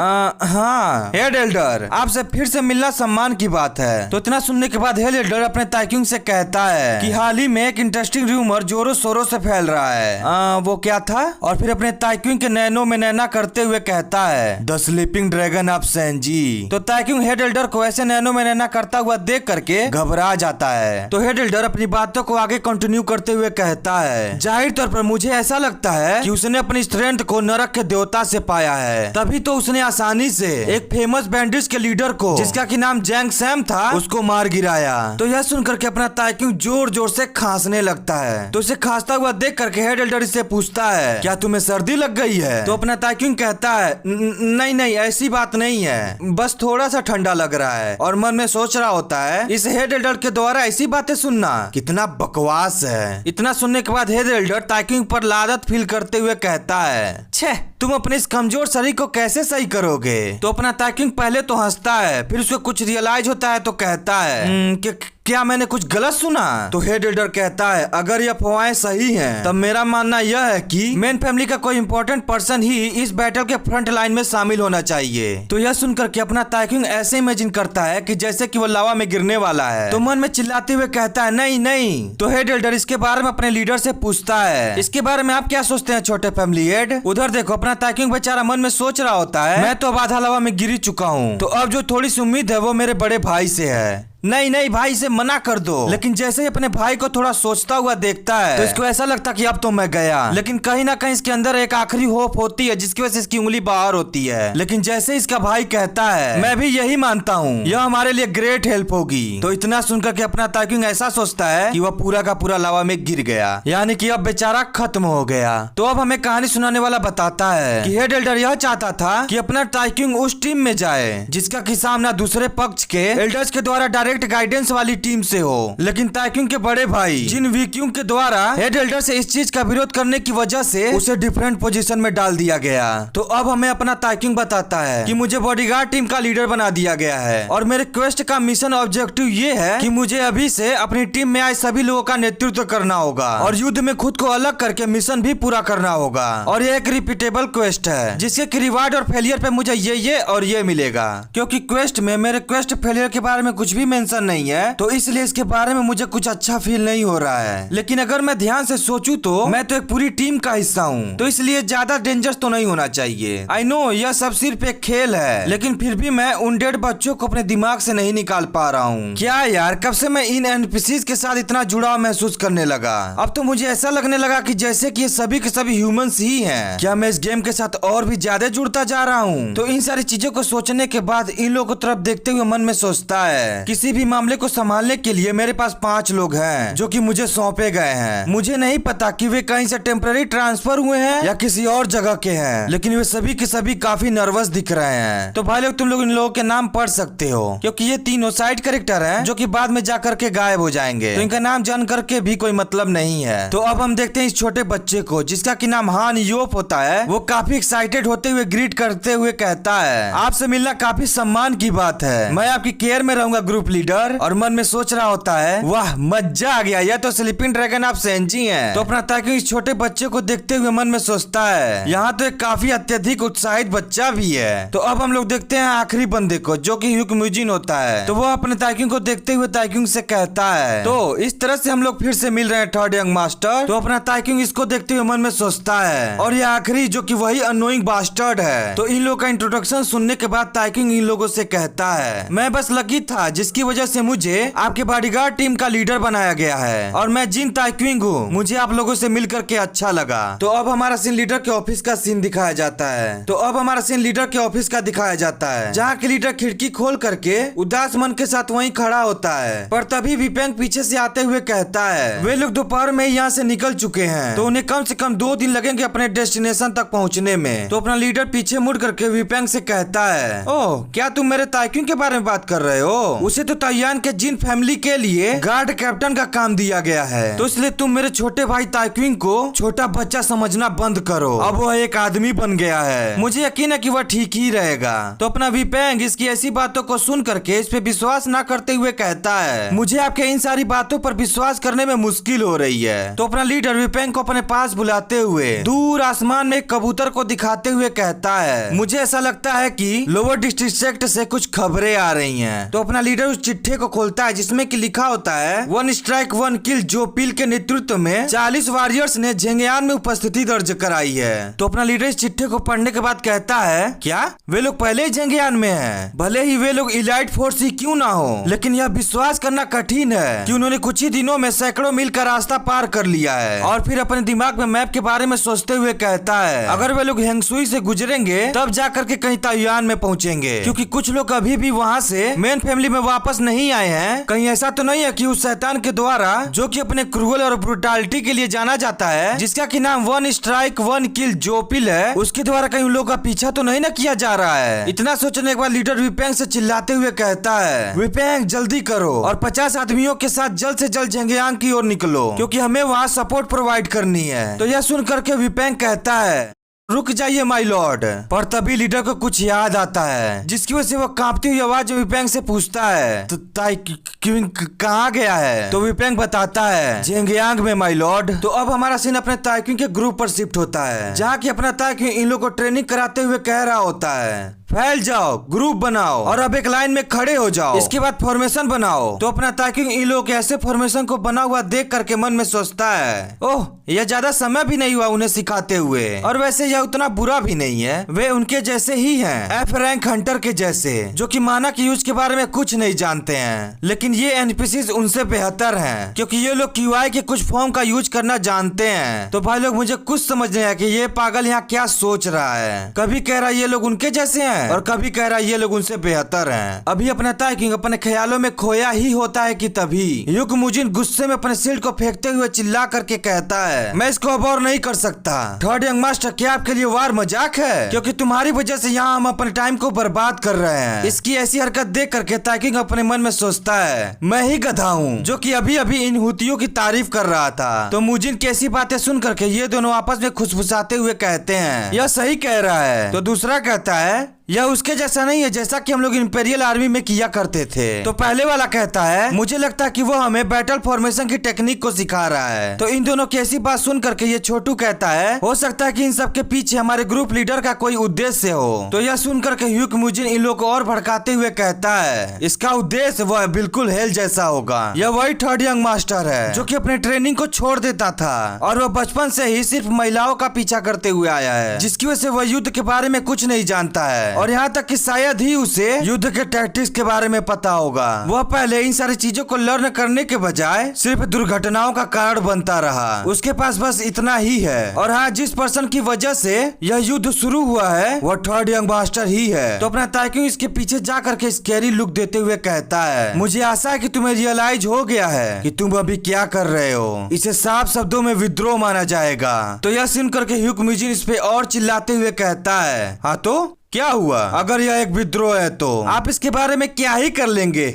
हाँ हेड एल्डर, आपसे फिर से मिलना सम्मान की बात है। तो इतना सुनने के बाद हेड एल्डर अपने ताइक्यूंग से कहता है कि हाल ही में एक इंटरेस्टिंग रूमर जोरों शोरों से फैल रहा है, वो क्या था? और फिर अपने ताइक्यूंग के नैनों में नैना करते हुए कहता है द स्लीपिंग ड्रैगन ऑफ सेंजी। तो ताइक्यूंग हेड एल्डर को ऐसे नैनों में नैना करता हुआ देख करके घबरा जाता है। तो हेड एल्डर अपनी बातों को आगे कंटिन्यू करते हुए कहता है जाहिर तौर पर मुझे ऐसा लगता है कि उसने अपनी स्ट्रेंथ को नरक के देवता से पाया है, तभी तो उसने आसानी से एक फेमस बैंडिट्स के लीडर को जिसका की नाम जैंग सैम था उसको मार गिराया। तो यह सुनकर के अपना ताइक्यूंग जोर जोर से खांसने लगता है। तो उसे खांसता हुआ देख करके हेड एल्डर इससे पूछता है क्या तुम्हें सर्दी लग गई है? तो अपना ताइक्यूंग कहता है नहीं नहीं ऐसी बात नहीं है, बस थोड़ा सा ठंडा लग रहा है। और मन में सोच रहा होता है इस हेड एल्डर के द्वारा ऐसी बातें सुनना कितना बकवास है। इतना सुनने के बाद हेड एल्डर ताइक्यूंग पर लादत फील करते हुए कहता है छे तुम अपने इस कमजोर शरीर को कैसे सही करोगे? तो अपना ताइक्यूंग पहले तो हंसता है, फिर उसको कुछ रियलाइज होता है तो कहता है क्या मैंने कुछ गलत सुना? तो हेड एल्डर कहता है अगर ये अफवाहें सही हैं तब मेरा मानना यह है कि मेन फैमिली का कोई इंपॉर्टेंट पर्सन ही इस बैटल के फ्रंट लाइन में शामिल होना चाहिए। तो यह सुनकर के अपना ताइक्यूंग ऐसे इमेजिन करता है कि जैसे कि वो लावा में गिरने वाला है। तो मन में चिल्लाते हुए कहता है नहीं नहीं। तो हेड एल्डर इसके बारे में अपने लीडर से पूछता है इसके बारे में आप क्या सोचते हैं छोटे फैमिली हेड? उधर देखो अपना ताइक्यूंग बेचारा मन में सोच रहा होता है मैं तो अब आधा लावा में गिर चुका हूँ, तो अब जो थोड़ी सी उम्मीद है वो मेरे बड़े भाई से है। नहीं नहीं भाई इसे मना कर दो। लेकिन जैसे ही अपने भाई को थोड़ा सोचता हुआ देखता है तो इसको ऐसा लगता कि अब तो मैं गया। लेकिन कहीं ना कहीं इसके अंदर एक आखिरी होप होती है जिसकी वजह से इसकी उंगली बाहर होती है। लेकिन जैसे इसका भाई कहता है मैं भी यही मानता हूँ, यह हमारे लिए ग्रेट हेल्प होगी, तो इतना सुनकर के अपना ताइक्विंग ऐसा सोचता है कि वह पूरा का पूरा लावा में गिर गया, यानी कि अब बेचारा खत्म हो गया। तो अब हमें कहानी सुनाने वाला बताता है कि हेड एल्डर यह चाहता था कि अपना ताइक्विंग उस टीम में जाए जिसका कि सामना दूसरे पक्ष के एल्डर्स के द्वारा डायरेक्ट गाइडेंस वाली टीम से हो। लेकिन ताइक्विंग के बड़े भाई जिन वीक्यूंग के द्वारा हेड एल्डर से इस चीज का विरोध करने की वजह से उसे डिफरेंट पोजीशन में डाल दिया गया। तो अब हमें अपना ताइक्विंग बताता है कि मुझे बॉडीगार्ड टीम का लीडर बना दिया गया है और मेरे क्वेस्ट का मिशन ऑब्जेक्टिव ये है कि मुझे अभी से अपनी टीम में आए सभी लोगों का नेतृत्व करना होगा और युद्ध में खुद को अलग करके मिशन भी पूरा करना होगा। और ये एक रिपीटेबल क्वेस्ट है जिसके कि रिवार्ड और फेलियर पे मुझे ये और ये मिलेगा, क्योंकि क्वेस्ट में मेरे क्वेस्ट फेलियर के बारे में कुछ भी मेंशन नहीं है, तो इसलिए इसके बारे में मुझे कुछ अच्छा फील नहीं हो रहा है। लेकिन अगर मैं ध्यान से सोचूं तो मैं तो एक पूरी टीम का हिस्सा हूँ, तो इसलिए ज्यादा डेंजरस तो नहीं होना चाहिए। आई नो यह सब सिर्फ एक खेल है, लेकिन फिर भी मैं उन डेड बच्चों को अपने दिमाग से नहीं निकाल पा रहा हूँ। क्या यार, कब से मैं इन एनपीसीज के साथ इतना जुड़ाव महसूस करने लगा। अब तो मुझे ऐसा लगने लगा कि जैसे कि ये सभी के सभी ह्यूमंस ही हैं। क्या मैं इस गेम के साथ और भी ज्यादा जुड़ता जा रहा हूँ? तो इन सारी चीजों को सोचने के बाद इन लोगों को तरफ देखते हुए मन में सोचता है किसी भी मामले को संभालने के लिए मेरे पास 5 लोग हैं जो कि मुझे सौंपे गए हैं। मुझे नहीं पता कि वे कहीं से टेम्पररी ट्रांसफर हुए हैं या किसी और जगह के हैं, लेकिन वे सभी के सभी काफी नर्वस दिख रहे हैं। तो भाई लोग तुम लोग इन लोगों के नाम पढ़ सकते हो, क्योंकि ये तीनों साइड कैरेक्टर हैं जो कि बाद में जाकर के गायब हो जाएंगे, तो इनका नाम जान करके भी कोई मतलब नहीं है। तो अब हम देखते हैं इस छोटे बच्चे को जिसका कि नाम हान योप होता है। वो काफी एक्साइटेड होते हुए ग्रीट करते हुए कहता है आपसे मिलना काफी सम्मान की बात है, मैं आपकी केयर में रहूंगा ग्रुप लीडर। और मन में सोच रहा होता है वाह मजा आ गया, यह तो स्लीपिंग ड्रैगन आप सेंजी हैं। तो अपना ताकि इस छोटे बच्चे को देखते हुए मन में सोचता है यहाँ तो एक काफी अत्यधिक उत्साहित बच्चा भी है। तो अब हम लोग देखते हैं आखिरी बंदे को जो कि ह्यूक म्यूजिन होता है। तो वो अपने ताइक्विंग को देखते हुए ताइक्विंग से कहता है तो इस तरह से हम लोग फिर से मिल रहे हैं थर्ड यंग मास्टर। तो अपना ताइक्विंग इसको देखते हुए मन में सोचता है और ये आखिरी जो कि वही अनोइंग बास्टर्ड है। तो इन लोगों का इंट्रोडक्शन सुनने के बाद ताइक्विंग इन लोगों से कहता है मैं बस लकी था जिसकी वजह से मुझे आपके बॉडीगार्ड टीम का लीडर बनाया गया है और मैं जिन ताइक्विंग हूँ, मुझे आप लोगों से मिल करके अच्छा लगा। तो अब हमारा सीन लीडर के ऑफिस का सीन दिखाया जाता है। तो अब हमारा सीन लीडर के ऑफिस का दिखाया जाता है जहाँ के लीडर खिड़की खोल करके उदास मन के साथ वहीं खड़ा होता है। पर तभी विपेंग पीछे से आते हुए कहता है वे लोग दोपहर में यहाँ से निकल चुके हैं, तो उन्हें कम से कम 2 दिन लगेंगे अपने डेस्टिनेशन तक पहुँचने में। तो अपना लीडर पीछे मुड़ करके विपेंग से कहता है ओह क्या तुम मेरे ताइक्विंग के बारे में बात कर रहे हो? उसे तो ताइयान के जिन फैमिली के लिए गार्ड कैप्टन का काम दिया गया है, तो इसलिए तुम मेरे छोटे भाई ताइक्विंग को छोटा बच्चा समझना बंद करो। अब वह एक आदमी बन गया है, मुझे यकीन है कि वह ठीक ही रहेगा। तो अपना विपेंग इसकी ऐसी बातों को सुन करके इस पे विश्वास न करते हुए कहता है मुझे आपके इन सारी बातों पर विश्वास करने में मुश्किल हो रही है। तो अपना लीडर विपेंग को अपने पास बुलाते हुए दूर आसमान में एक कबूतर को दिखाते हुए कहता है मुझे ऐसा लगता है कि लोअर डिस्ट्रिक्ट से कुछ खबरें आ रही हैं। तो अपना लीडर उस चिट्ठी को खोलता है जिसमें कि लिखा होता है 1 स्ट्राइक 1 किल जो पील के नेतृत्व में 40 वॉरियर्स ने झेंगयान में उपस्थिति दर्ज कराई है। तो अपना लीडर इस चिट्ठी को पढ़ने के बाद कहता है क्या वे लोग पहले ही झेंगयान में हैं? भले ही वे लोग इलाइट फोर्स ही क्यों ना हो, लेकिन यह विश्वास करना कठिन है कि उन्होंने कुछ ही दिनों में सैकड़ों मील का रास्ता पार कर लिया है। और फिर अपने दिमाग में मैप के बारे में सोचते हुए कहता है अगर वे लोग हेंगसुई से गुजरेंगे तब जाकर के कहीं ताइवान में पहुंचेंगे, क्योंकि कुछ लोग अभी भी वहाँ से मेन फैमिली में वापस नहीं आए हैं। कहीं ऐसा तो नहीं है कि उस शैतान के द्वारा जो कि अपने क्रूअल और ब्रुटालिटी के लिए जाना जाता है, जिसका कि नाम 1 स्ट्राइक 1 किल जोपिल है, उसके द्वारा कहीं उन लोगों का पीछा तो नहीं ना किया जा रहा है। इतना सोचने के बाद लीडर विपेंग से चिल्लाते हुए कहता है विपेंग जल्दी करो और 50 आदमियों के साथ जल्द से जल्द झेंगयांग की ओर निकलो, क्योंकि हमें वहाँ सपोर्ट प्रोवाइड करनी है। तो यह सुन करके विपेंग कहता है रुक जाइए माय लॉर्ड। पर तभी लीडर को कुछ याद आता है जिसकी वजह से वो कांपती हुई आवाज में विपेंग से पूछता है तो ताइक्विंग कहाँ गया है? तो विपेंग बताता है झेंगयांग में माय लॉर्ड। तो अब हमारा सीन अपने ताइक्विंग के ग्रुप पर शिफ्ट होता है जहाँ की अपना ताइक्विंग इन लोगों को ट्रेनिंग कराते हुए कह रहा होता है फैल जाओ, ग्रुप बनाओ और अब एक लाइन में खड़े हो जाओ। इसके बाद फॉर्मेशन बनाओ। तो अपना ताइक्विंग इन लोगों के ऐसे फॉर्मेशन को बना हुआ देख करके मन में सोचता है, ओह यह ज्यादा समय भी नहीं हुआ उन्हें सिखाते हुए, और वैसे यह उतना बुरा भी नहीं है, वे उनके जैसे ही हैं, एफ रैंक हंटर के जैसे, जो कि मानक यूज के बारे में कुछ नहीं जानते हैं। लेकिन ये एनपीसीज उनसे बेहतर हैं, क्योंकि ये लोग क्यूआई के कुछ फॉर्म का यूज करना जानते हैं। तो भाई लोग मुझे कुछ समझ नहीं आया कि ये पागल यहाँ क्या सोच रहा है। कभी कह रहा है ये लोग उनके जैसे हैं और कभी कह रहा है ये लोग उनसे बेहतर हैं। अभी अपना ताइक्विंग अपने ख्यालों में खोया ही होता है कि तभी युकमुजिन गुस्से में अपने शील्ड को फेंकते हुए चिल्ला करके कहता है, मैं इसको अब और नहीं कर सकता। थर्ड यंग मास्टर, क्या आपके लिए वार मजाक है? क्योंकि तुम्हारी वजह से यहाँ हम अपने टाइम को बर्बाद कर रहे हैं। इसकी ऐसी हरकत देख करके ताइक्विंग अपने मन में सोचता है, मैं ही गधा हूँ जो कि अभी अभी इन हुतियों की तारीफ कर रहा था। तो मुजिन की ऐसी बातें सुन करके ये दोनों आपस में खुशफुसाते हुए कहते हैं, यह सही कह रहा है। तो दूसरा कहता है, यह उसके जैसा नहीं है जैसा कि हम लोग इंपेरियल आर्मी में किया करते थे। तो पहले वाला कहता है, मुझे लगता है कि वो हमें बैटल फॉर्मेशन की टेक्निक को सिखा रहा है। तो इन दोनों की ऐसी बात सुन करके ये छोटू कहता है, हो सकता है कि इन सब के पीछे हमारे ग्रुप लीडर का कोई उद्देश्य हो। तो यह सुन करके युकमुजिन इन लोग को और भड़काते हुए कहता है, इसका उद्देश्य वह बिल्कुल हेल जैसा होगा। यह वही थर्ड यंग मास्टर है जो कि अपने ट्रेनिंग को छोड़ देता था और वह बचपन से ही सिर्फ महिलाओं का पीछा करते हुए आया है, जिसकी वजह से वह युद्ध के बारे में कुछ नहीं जानता है। और यहाँ तक कि शायद ही उसे युद्ध के टैक्टिक्स के बारे में पता होगा। वह पहले इन सारी चीजों को लर्न करने के बजाय सिर्फ दुर्घटनाओं का कारण बनता रहा। उसके पास बस इतना ही है। और हाँ, जिस पर्सन की वजह से यह युद्ध शुरू हुआ है वह थर्ड यंग मास्टर ही है। तो अपना ताइक्विंग इसके पीछे जा करके स्कैरी लुक देते हुए कहता है, मुझे आशा है कि तुम्हें रियलाइज हो गया है कि तुम अभी क्या कर रहे हो। इसे साफ शब्दों में विद्रोह माना जाएगा। तो यह सुन करके युकमुजिन इस पे और चिल्लाते हुए कहता है, हाँ तो क्या हुआ? अगर यह एक विद्रोह है तो आप इसके बारे में क्या ही कर लेंगे?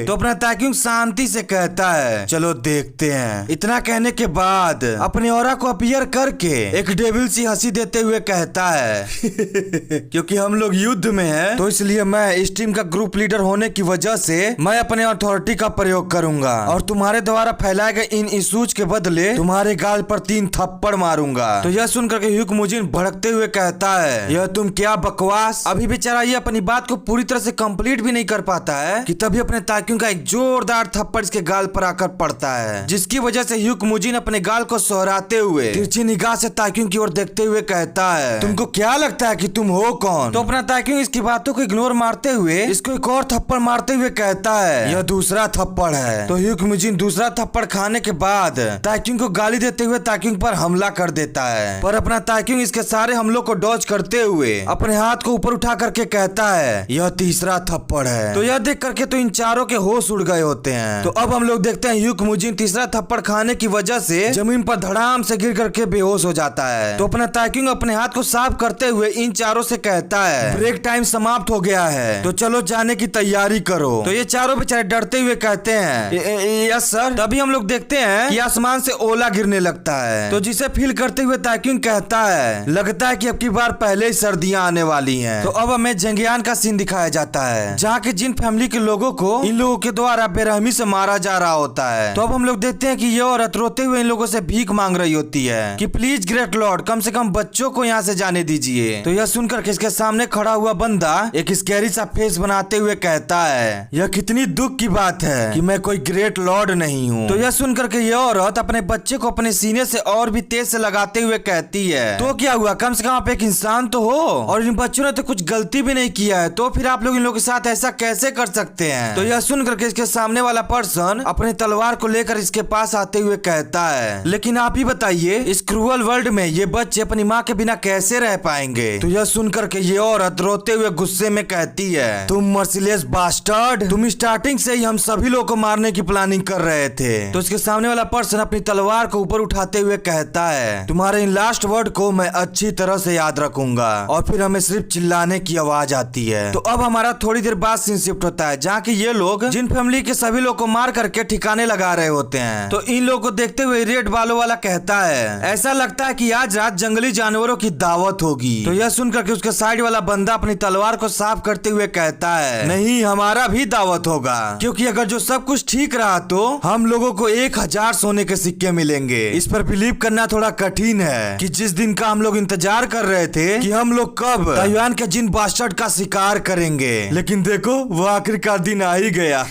तो अपना ताइक्विंग शांति से कहता है, चलो देखते हैं। इतना कहने के बाद अपने ऑरा को अपीयर करके एक डेविल सी हंसी देते हुए कहता है, क्योंकि हम लोग युद्ध में हैं, तो इसलिए मैं इस टीम का ग्रुप लीडर होने की वजह से मैं अपने अथॉरिटी का प्रयोग करूंगा और तुम्हारे द्वारा फैलाए गए इन इशूज के बदले तुम्हारे गाल पर 3 थप्पड़ मारूंगा। तो यह सुनकर के युकमुजिन भड़कते हुए कहता है, यह तुम क्या बकवास। अभी बेचारा ये अपनी बात को पूरी तरह से कंप्लीट भी नहीं कर पाता है कि तभी अपने ताइक्विंग का एक जोरदार थप्पड़ इसके गाल पर आकर पड़ता है, जिसकी वजह से युकमुजिन अपने गाल को सोहराते हुए तिरछी निगाह से ताइक्विंग की ओर देखते हुए कहता है, तुमको क्या लगता है कि तुम हो कौन? तो अपना ताइक्विंग इसकी बातों को इग्नोर मारते हुए इसको एक और थप्पड़ मारते हुए कहता है, यह दूसरा थप्पड़ है। तो युकमुजिन दूसरा थप्पड़ खाने के बाद ताइक्विंग को गाली देते हुए ताइक्विंग पर हमला कर देता है, पर अपना ताइक्विंग इसके सारे हमलों को डॉज करते हुए अपने हाथ को ऊपर उठा करके कहता है, यह तीसरा थप्पड़ है। तो यह देख करके तो इन चारों के होश उड़ गए होते हैं। तो अब हम लोग देखते हैं युकमुजिन तीसरा थप्पड़ खाने की वजह से जमीन पर धड़ाम से गिर करके बेहोश हो जाता है। तो अपना ताइक्विंग अपने हाथ को साफ करते हुए इन चारों से कहता है, ब्रेक टाइम समाप्त हो गया है, तो चलो जाने की तैयारी करो। तो ये चारों बेचारे डरते हुए कहते हैं, यस सर। तभी हम लोग देखते हैं कि आसमान से ओला गिरने लगता है। तो जिसे फील करते हुए ताइक्विंग कहता है, लगता है कि अब की बार पहले ही सर्दियां आने वाली हैं। तो अब हमें जंगियान का सीन दिखाया जाता है, जहाँ के जिन फैमिली के लोगों को इन लोगों के द्वारा बेरहमी से मारा जा रहा होता है। तो अब हम लोग देखते हैं कि ये औरत रोते हुए इन लोगों से भीख मांग रही होती है कि प्लीज ग्रेट लॉर्ड, कम से कम बच्चों को यहाँ से जाने दीजिए। तो यह सुनकर इसके सामने खड़ा हुआ बंदा एक स्कैरी सा फेस बनाते हुए कहता है, यह कितनी दुख की बात है कि मैं कोई ग्रेट लॉर्ड नहीं हूँ। तो यह सुनकर के ये औरत अपने बच्चे को अपने सीने से और भी तेज से लगाते हुए कहती है, तो क्या हुआ, कम से कम आप एक इंसान तो हो और इन बच्चों ने तो कुछ गलती भी नहीं किया है, तो फिर आप लोग इन लोगों के साथ ऐसा कैसे कर सकते हैं? तो यह सुनकर के इसके सामने वाला पर्सन अपने तलवार को लेकर इसके पास आते हुए कहता है, लेकिन आप ही बताइए, इस क्रूअल वर्ल्ड में ये बच्चे अपनी माँ के बिना कैसे रह पाएंगे? तो यह सुनकर के ये औरत रोते हुए गुस्से में कहती है, तुम मर्सिलेस बास्टर्ड, तुम स्टार्टिंग से ही हम सभी लोगों को मारने की प्लानिंग कर रहे थे। तो इसके सामने वाला पर्सन अपनी तलवार को ऊपर उठाते हुए कहता है, तुम्हारे इन लास्ट वर्ड को मैं अच्छी तरह से याद रखूंगा। और फिर हमें सिर्फ चिल्लाने की आवाज आती है। तो अब हमारा थोड़ी देर बाद सीन शिफ्ट होता है, जहाँ की ये लोग जिन फैमिली के सभी लोग को मार करके ठिकाने लगा रहे होते हैं। तो इन लोगों को देखते हुए रेड बालों वाला कहता है, ऐसा लगता है कि आज रात जंगली जानवरों की दावत होगी। तो यह सुनकर के उसके साइड वाला बंदा अपनी तलवार को साफ करते हुए कहता है, नहीं, हमारा भी दावत होगा, क्योंकि अगर जो सब कुछ ठीक रहा तो हम लोगों को 1000 सोने के सिक्के मिलेंगे। इस पर बिलीव करना थोड़ा कठिन है कि जिस दिन का हम लोग इंतजार कर रहे थे कि हम लोग कब ताइवान जान के जिन बास्टर्ड का शिकार करेंगे। लेकिन देखो वो आखिरकार दिन आ ही गया।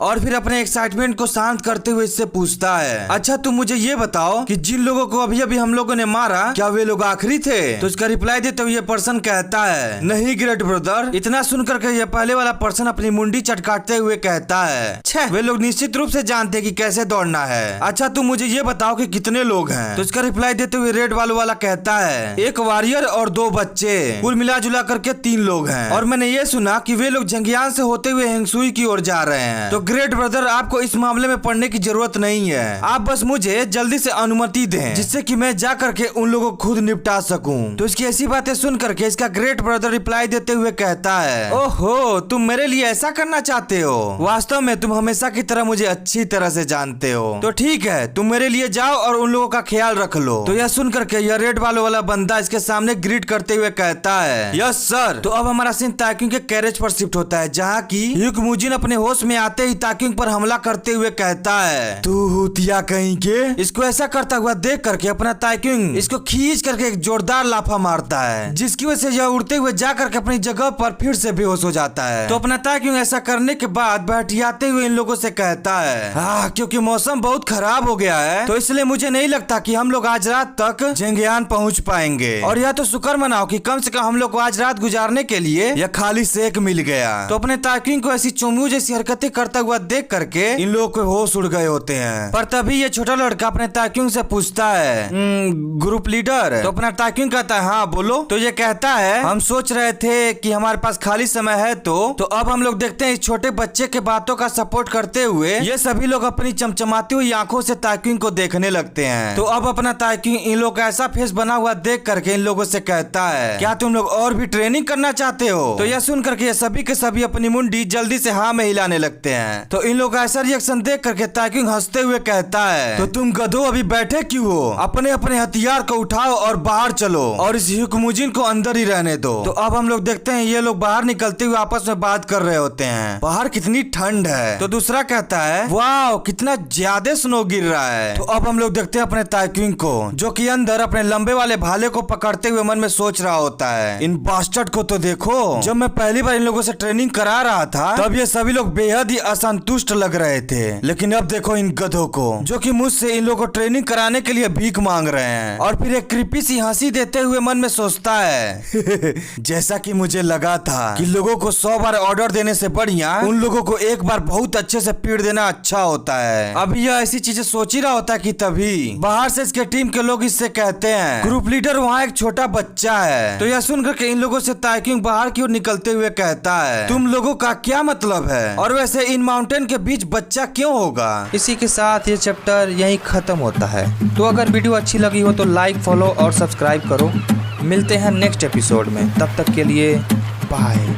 और फिर अपने एक्साइटमेंट को शांत करते हुए इससे पूछता है, अच्छा तुम मुझे ये बताओ कि जिन लोगों को अभी अभी हम लोगों ने मारा क्या वे लोग आखिरी थे? तो इसका रिप्लाई देते हुए ये पर्सन कहता है, नहीं ग्रेट ब्रदर। इतना सुनकर के ये पहले वाला पर्सन अपनी मुंडी चटकाते हुए कहता है, छे वे लोग निश्चित रूप से जानते हैं कि कैसे दौड़ना है। अच्छा तुम मुझे ये बताओ कि कितने लोग हैं? तो इसका रिप्लाई देते हुए रेड बालू वाला कहता है, एक वॉरियर और 2 बच्चे, कुल मिला जुला करके 3 लोग हैं। और मैंने ये सुना कि वे लोग जंगियान से होते हुए हेंगसुई की ओर जा रहे हैं। तो ग्रेट ब्रदर आपको इस मामले में पढ़ने की जरूरत नहीं है, आप बस मुझे जल्दी से अनुमति दें जिससे कि मैं जा करके उन लोगों को खुद निपटा सकूं। तो इसकी ऐसी बातें सुन करके इसका ग्रेट ब्रदर रिप्लाई देते हुए कहता है, ओहो तुम मेरे लिए ऐसा करना चाहते हो? वास्तव में तुम हमेशा की तरह मुझे अच्छी तरह से जानते हो। तो ठीक है तुम मेरे लिए जाओ और उन लोगों का ख्याल रख लो। तो यह सुन करके यह रेड बालों वाला बंदा इसके सामने ग्रीट करते हुए कहता है, यस सर। तो अब हमारा सीन ताक्यूंग के कैरेज पर शिफ्ट होता है, जहाँ की युकमुजिन अपने होश में आते ही ताक्यूंग पर हमला करते हुए कहता है, तू हुतिया कहीं के। इसको ऐसा करता हुआ देख करके अपना ताक्यूंग इसको खींच करके एक जोरदार लाफा मारता है, जिसकी वजह से यह उड़ते हुए जा करके अपनी जगह पर फिर से बेहोश हो जाता है। तो अपना ताक्यूंग ऐसा करने के बाद बैठियाते हुए इन लोगों से कहता है, क्योंकि मौसम बहुत खराब हो गया है तो इसलिए मुझे नहीं लगता कि हम लोग आज रात तक जेंगियान पहुंच पाएंगे। और यह तो शुक्र मनाओ कि कम से कम हम लोग को आज रात गुजारने के लिए यह खाली सेक मिल गया। तो अपने ताक्यूंग को ऐसी चुम्बू जैसी हरकतें करता हुआ देख करके इन लोगों के होश उड़ गए होते हैं। पर तभी ये छोटा लड़का अपने ताक्यूंग से पूछता है, ग्रुप लीडर? तो अपना ताक्यूंग कहता है, हाँ बोलो। तो ये कहता है, हम सोच रहे थे कि हमारे पास खाली समय है तो अब हम लोग देखते हैं इस छोटे बच्चे के बातों का सपोर्ट करते हुए ये सभी लोग अपनी चमचमाती हुई आंखों से ताक्यूंग को देखने लगते हैं। तो अब अपना ताक्यूंग इन लोग का ऐसा फेस बना हुआ देख करके इन लोगों से कहता है, क्या तुम लोग और भी ट्रेनिंग करना चाहते हो? तो यह सुन करके ये सभी के सभी अपनी मुंडी जल्दी से हाँ में हिलाने लगते हैं। तो इन लोग का ऐसा रिएक्शन देख करके ताक्यूंग हंसते हुए कहता है, तो तुम गधों अभी बैठे क्यों हो? अपने अपने हथियार को उठाओ और बाहर चलो और इस युकमुजिन को अंदर ही रहने दो। तो अब हम लोग देखते हैं ये लोग बाहर निकलते हुए आपस में बात कर रहे होते हैं, बाहर कितनी ठंड है। तो दूसरा कहता है, वाह कितना ज्यादा स्नो गिर रहा है। तो अब हम लोग देखते हैं अपने ताक्यूंग को, जो कि अंदर अपने लंबे वाले भाले को पकड़ते हुए मन में सोच रहा होता है, इन बास्टर्ड को तो देखो, जब मैं पहली बार इन लोगों से ट्रेनिंग करा रहा था तब ये सभी लोग बेहद ही असंतुष्ट लग रहे थे, लेकिन अब देखो इन गधों को जो कि मुझसे इन लोगों को ट्रेनिंग कराने के लिए भीख मांग रहे हैं। और फिर एक क्रीपी सी हंसी देते हुए मन में सोचता है, जैसा कि मुझे लगा था कि लोगों को 100 बार ऑर्डर देने से बढ़िया उन लोगों को एक बार बहुत अच्छे से पीट देना अच्छा होता है। अभी यह ऐसी चीजें सोच ही रहा होता है कि तभी बाहर से इसके टीम के लोग इससे कहते हैं, ग्रुप लीडर वहाँ एक छोटा बच्चा है। तो यह सुनकर के इन लोगों से ताक्यूंग बाहर की ओर निकलते हुए कहता है, तुम लोगों का क्या मतलब है? और वैसे इन माउंटेन के बीच बच्चा क्यों होगा? इसी के साथ ये चैप्टर यहीं खत्म होता है। तो अगर वीडियो अच्छी लगी हो तो लाइक, फॉलो और सब्सक्राइब करो। मिलते हैं नेक्स्ट एपिसोड में, तब तक के लिए बाय।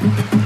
है।